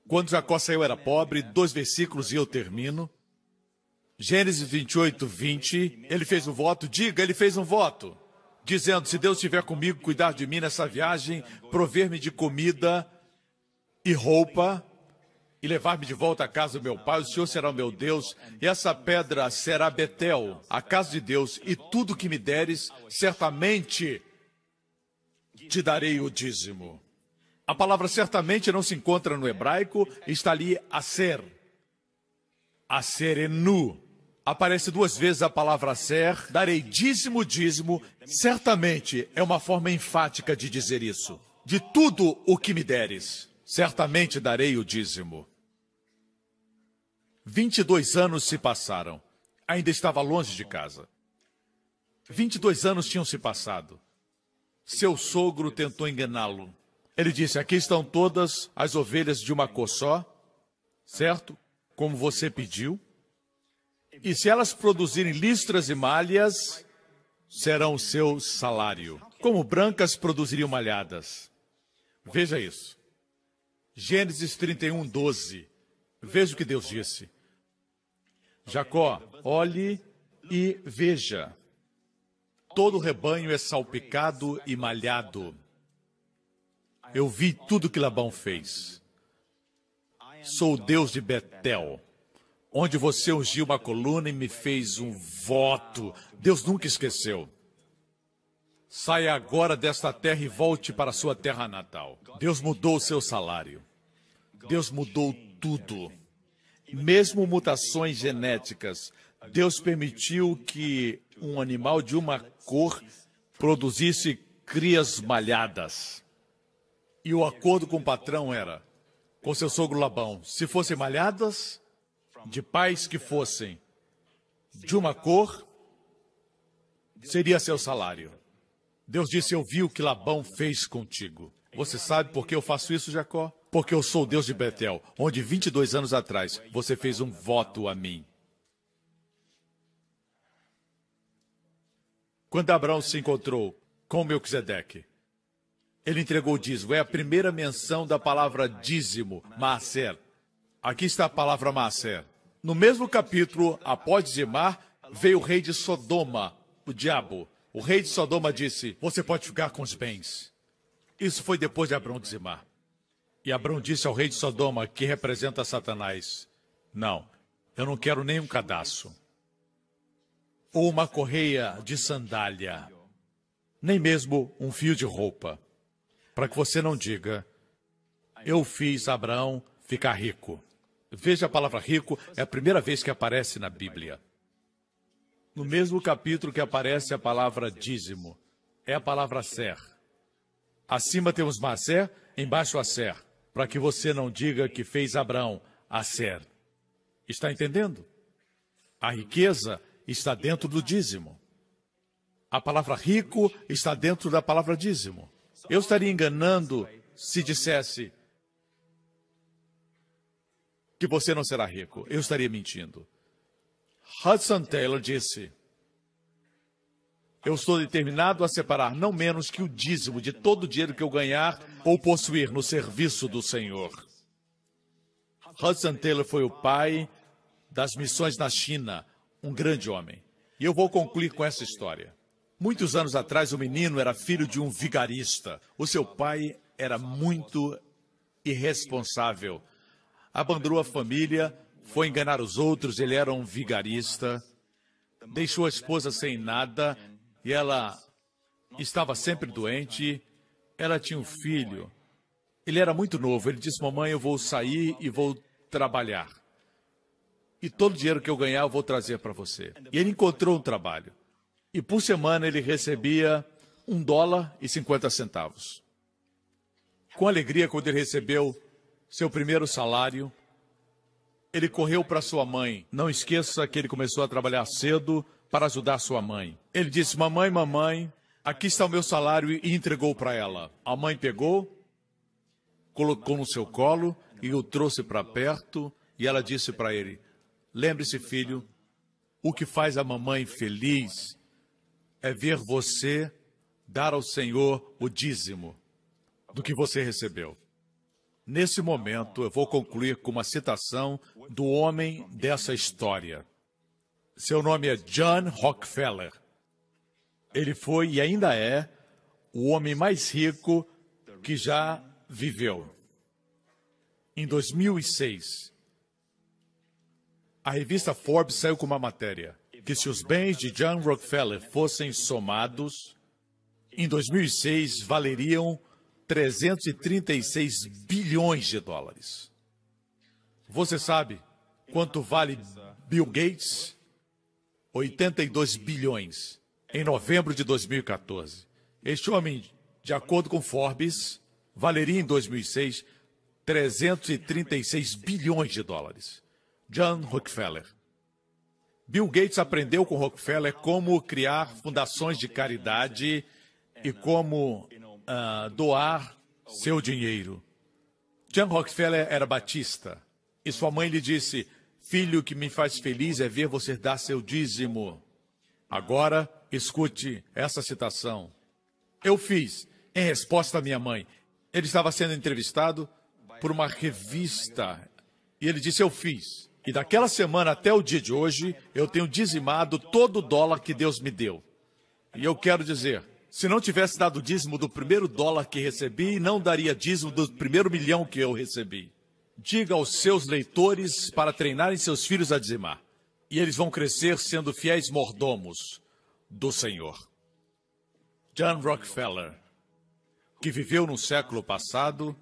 Quando Jacó saiu era pobre, 2 versículos e eu termino. Gênesis 28, 20, ele fez um voto, ele fez um voto, dizendo, se Deus estiver comigo, cuidar de mim nessa viagem, prover-me de comida e roupa, e levar-me de volta à casa do meu pai, o Senhor será o meu Deus, e essa pedra será Betel, a casa de Deus, e tudo que me deres, certamente te darei o dízimo. A palavra certamente não se encontra no hebraico, está ali aser. Aserenu. Aparece 2 vezes a palavra aser, darei dízimo, certamente é uma forma enfática de dizer isso. De tudo o que me deres, certamente darei o dízimo. 22 anos se passaram. Ainda estava longe de casa. 22 anos tinham se passado. Seu sogro tentou enganá-lo. Ele disse, aqui estão todas as ovelhas de uma cor só, certo? Como você pediu. E se elas produzirem listras e malhas, serão o seu salário. Como brancas produziriam malhadas. Veja isso. Gênesis 31, 12. Veja o que Deus disse. Jacó, olhe e veja. Todo o rebanho é salpicado e malhado. Eu vi tudo que Labão fez. Sou o Deus de Betel, onde você ungiu uma coluna e me fez um voto. Deus nunca esqueceu. Saia agora desta terra e volte para a sua terra natal. Deus mudou o seu salário. Deus mudou tudo. Mesmo mutações genéticas. Deus permitiu que um animal de uma cor produzisse crias malhadas. E o acordo com o patrão era, com seu sogro Labão, se fossem malhadas, de pais que fossem de uma cor, seria seu salário. Deus disse, eu vi o que Labão fez contigo. Você sabe por que eu faço isso, Jacó? Porque eu sou o Deus de Betel, onde 22 anos atrás você fez um voto a mim. Quando Abraão se encontrou com Melquisedeque, ele entregou o dízimo. É a primeira menção da palavra dízimo, maaser. Aqui está a palavra maaser. No mesmo capítulo, após dizimar, veio o rei de Sodoma, o diabo. O rei de Sodoma disse, você pode ficar com os bens. Isso foi depois de Abraão dizimar. E Abraão disse ao rei de Sodoma, que representa Satanás, não, eu não quero nem um cadastro. Ou uma correia de sandália. Nem mesmo um fio de roupa. Para que você não diga, eu fiz Abraão ficar rico. Veja a palavra rico, é a primeira vez que aparece na Bíblia. No mesmo capítulo que aparece a palavra dízimo. é a palavra ser. Acima temos Maser, embaixo Aser, para que você não diga que fez Abraão, Aser. Está entendendo? A riqueza está dentro do dízimo. A palavra rico está dentro da palavra dízimo. Eu estaria enganando se dissesse que você não será rico. Eu estaria mentindo. Hudson Taylor disse: eu estou determinado a separar não menos que o dízimo de todo o dinheiro que eu ganhar ou possuir no serviço do Senhor. Hudson Taylor foi o pai das missões na China, um grande homem. E eu vou concluir com essa história. Muitos anos atrás, o menino era filho de um vigarista. O seu pai era muito irresponsável. Abandonou a família, foi enganar os outros, ele era um vigarista. Deixou a esposa sem nada e ela estava sempre doente. Ela tinha um filho. Ele era muito novo. Ele disse: mamãe, eu vou sair e vou trabalhar. E todo o dinheiro que eu ganhar eu vou trazer para você. E ele encontrou um trabalho. E por semana ele recebia $1,50. Com alegria, quando ele recebeu seu primeiro salário, ele correu para sua mãe. Não esqueça que ele começou a trabalhar cedo para ajudar sua mãe. Ele disse: mamãe, mamãe, aqui está o meu salário, e entregou para ela. A mãe pegou, colocou no seu colo e o trouxe para perto, e ela disse para ele: lembre-se, filho, o que faz a mamãe feliz é ver você dar ao Senhor o dízimo do que você recebeu. Nesse momento, eu vou concluir com uma citação do homem dessa história. Seu nome é John Rockefeller. Ele foi e ainda é o homem mais rico que já viveu. Em 2006, a revista Forbes saiu com uma matéria que se os bens de John Rockefeller fossem somados, em 2006 valeriam 336 bilhões de dólares. Você sabe quanto vale Bill Gates? 82 bilhões, em novembro de 2014. Este homem, de acordo com Forbes, valeria em 2006 336 bilhões de dólares. John Rockefeller. Bill Gates aprendeu com Rockefeller como criar fundações de caridade e como doar seu dinheiro. John Rockefeller era batista e sua mãe lhe disse: filho, o que me faz feliz é ver você dar seu dízimo. Agora, escute essa citação. Eu fiz, em resposta à minha mãe. Ele estava sendo entrevistado por uma revista e ele disse: eu fiz. E daquela semana até o dia de hoje, eu tenho dizimado todo o dólar que Deus me deu. E eu quero dizer, se não tivesse dado o dízimo do primeiro dólar que recebi, não daria dízimo do primeiro milhão que eu recebi. Diga aos seus leitores para treinarem seus filhos a dizimar. E eles vão crescer sendo fiéis mordomos do Senhor. John Rockefeller, que viveu no século passado,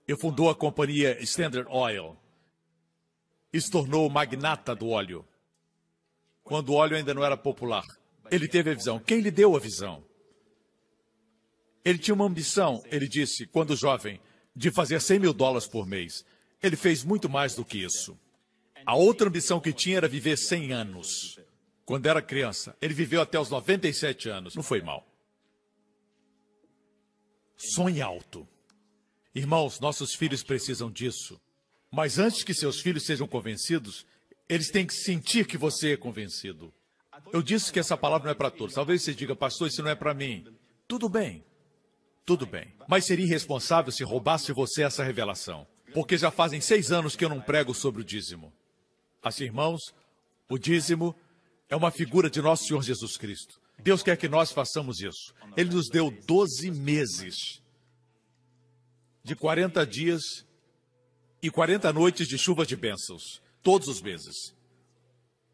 e fundou a companhia Standard Oil e se tornou o magnata do óleo, quando o óleo ainda não era popular. Ele teve a visão. Quem lhe deu a visão? Ele tinha uma ambição, ele disse, quando jovem, de fazer $100 mil por mês. Ele fez muito mais do que isso. A outra ambição que tinha era viver 100 anos. Quando era criança, ele viveu até os 97 anos. Não foi mal. Sonhe alto. Irmãos, nossos filhos precisam disso. Mas antes que seus filhos sejam convencidos, eles têm que sentir que você é convencido. Eu disse que essa palavra não é para todos. Talvez você diga: pastor, isso não é para mim. Tudo bem. Tudo bem. Mas seria irresponsável se roubasse você essa revelação. Porque já fazem 6 anos que eu não prego sobre o dízimo. Assim, irmãos, o dízimo é uma figura de nosso Senhor Jesus Cristo. Deus quer que nós façamos isso. Ele nos deu 12 meses de 40 dias e 40 noites de chuva de bênçãos, todos os meses,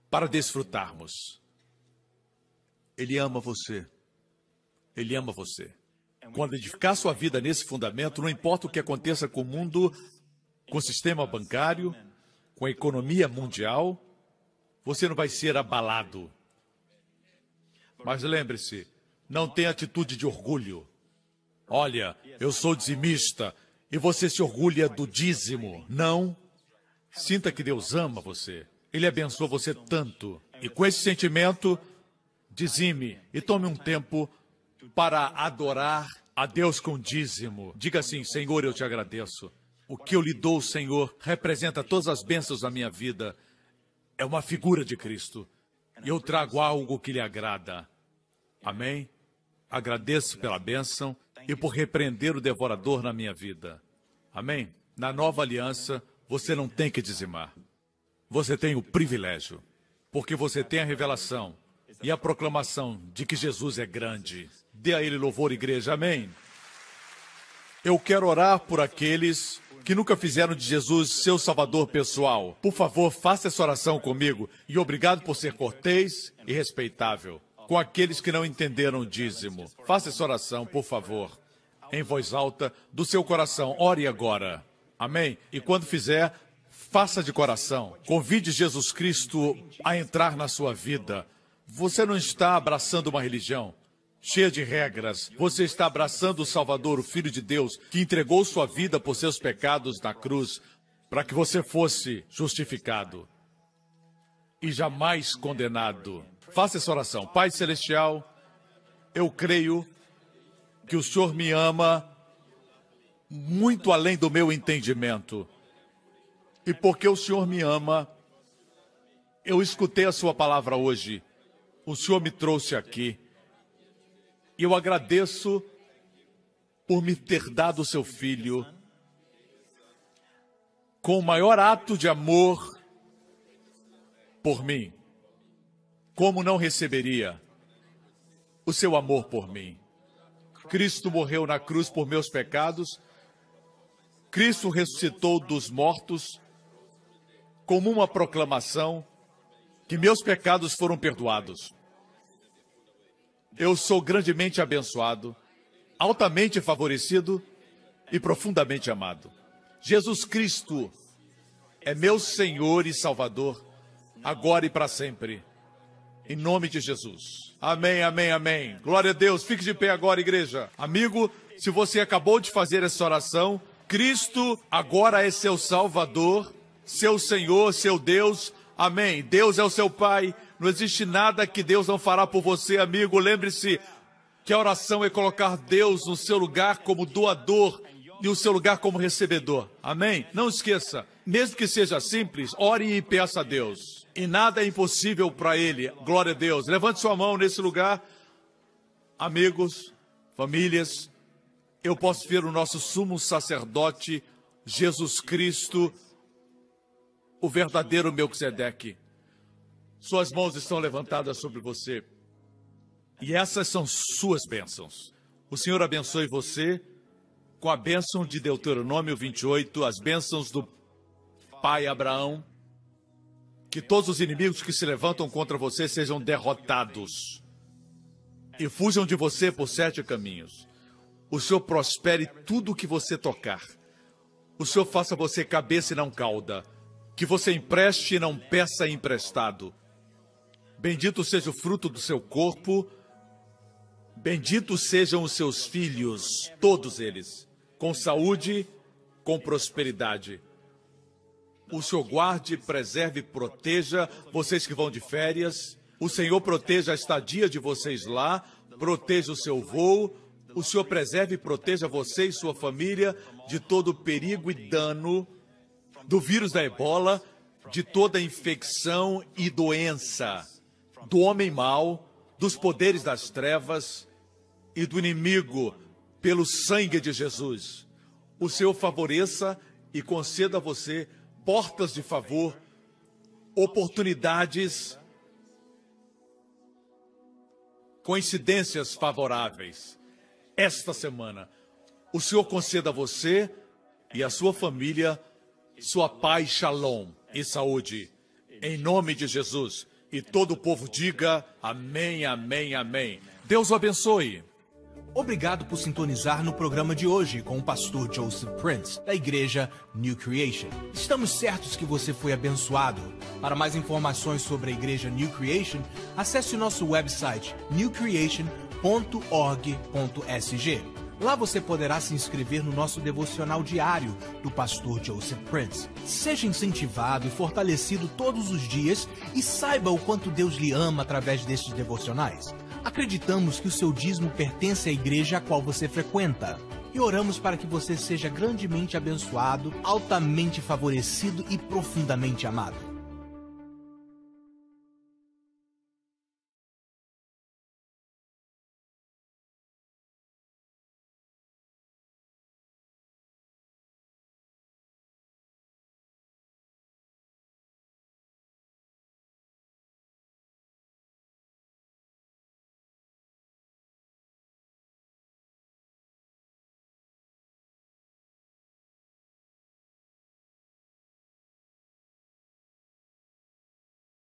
para desfrutarmos. Ele ama você. Ele ama você. Quando edificar sua vida nesse fundamento, não importa o que aconteça com o mundo, com o sistema bancário, com a economia mundial, você não vai ser abalado. Mas lembre-se, não tenha atitude de orgulho. Olha, eu sou dizimista e você se orgulha do dízimo. Não. Sinta que Deus ama você. Ele abençoa você tanto. E com esse sentimento, dizime e tome um tempo para adorar a Deus com dízimo. Diga assim: Senhor, eu te agradeço. O que eu lhe dou, Senhor, representa todas as bênçãos da minha vida. É uma figura de Cristo. E eu trago algo que lhe agrada. Amém? Agradeço pela bênção e por repreender o devorador na minha vida. Amém? Na nova aliança, você não tem que dizimar. Você tem o privilégio, porque você tem a revelação e a proclamação de que Jesus é grande. Dê a Ele louvor, igreja. Amém? Eu quero orar por aqueles que nunca fizeram de Jesus seu salvador pessoal. Por favor, faça essa oração comigo. E obrigado por ser cortês e respeitável com aqueles que não entenderam o dízimo. Faça essa oração, por favor, em voz alta, do seu coração. Ore agora. Amém? E quando fizer, faça de coração. Convide Jesus Cristo a entrar na sua vida. Você não está abraçando uma religião cheia de regras. Você está abraçando o Salvador, o Filho de Deus, que entregou sua vida por seus pecados na cruz, para que você fosse justificado e jamais condenado. Faça essa oração. Pai Celestial, eu creio que o Senhor me ama muito além do meu entendimento. E porque o Senhor me ama, eu escutei a sua palavra hoje. O Senhor me trouxe aqui. E eu agradeço por me ter dado o seu filho com o maior ato de amor por mim. Como não receberia o seu amor por mim? Cristo morreu na cruz por meus pecados. Cristo ressuscitou dos mortos como uma proclamação que meus pecados foram perdoados. Eu sou grandemente abençoado, altamente favorecido e profundamente amado. Jesus Cristo é meu Senhor e Salvador, agora e para sempre. Em nome de Jesus. Amém, amém, amém. Glória a Deus. Fique de pé agora, igreja. Amigo, se você acabou de fazer essa oração, Cristo agora é seu Salvador, seu Senhor, seu Deus. Amém. Deus é o seu Pai. Não existe nada que Deus não fará por você, amigo. Lembre-se que a oração é colocar Deus no seu lugar como doador e o seu lugar como recebedor. Amém? Não esqueça, mesmo que seja simples, ore e peça a Deus. E nada é impossível para Ele. Glória a Deus. Levante sua mão nesse lugar. Amigos, famílias, eu posso ver o nosso sumo sacerdote, Jesus Cristo, o verdadeiro Melquisedeque. Suas mãos estão levantadas sobre você. E essas são suas bênçãos. O Senhor abençoe você com a bênção de Deuteronômio 28, as bênçãos do pai Abraão. Que todos os inimigos que se levantam contra você sejam derrotados e fujam de você por 7 caminhos. O Senhor prospere tudo o que você tocar. O Senhor faça você cabeça e não cauda. Que você empreste e não peça emprestado. Bendito seja o fruto do seu corpo. Benditos sejam os seus filhos, todos eles, com saúde, com prosperidade. O Senhor guarde, preserve e proteja vocês que vão de férias. O Senhor proteja a estadia de vocês lá, proteja o seu voo. O Senhor preserve e proteja você e sua família de todo perigo e dano, do vírus da ebola, de toda infecção e doença, do homem mau, dos poderes das trevas e do inimigo, pelo sangue de Jesus. O Senhor favoreça e conceda a você portas de favor, oportunidades, coincidências favoráveis. Esta semana, o Senhor conceda a você e a sua família sua paz, shalom e saúde. Em nome de Jesus. E todo o povo diga amém, amém, amém. Deus o abençoe. Obrigado por sintonizar no programa de hoje com o pastor Joseph Prince, da igreja New Creation. Estamos certos que você foi abençoado. Para mais informações sobre a igreja New Creation, acesse o nosso website newcreation.org.sg. Lá você poderá se inscrever no nosso devocional diário do pastor Joseph Prince. Seja incentivado e fortalecido todos os dias e saiba o quanto Deus lhe ama através destes devocionais. Acreditamos que o seu dízimo pertence à igreja a qual você frequenta. E oramos para que você seja grandemente abençoado, altamente favorecido e profundamente amado.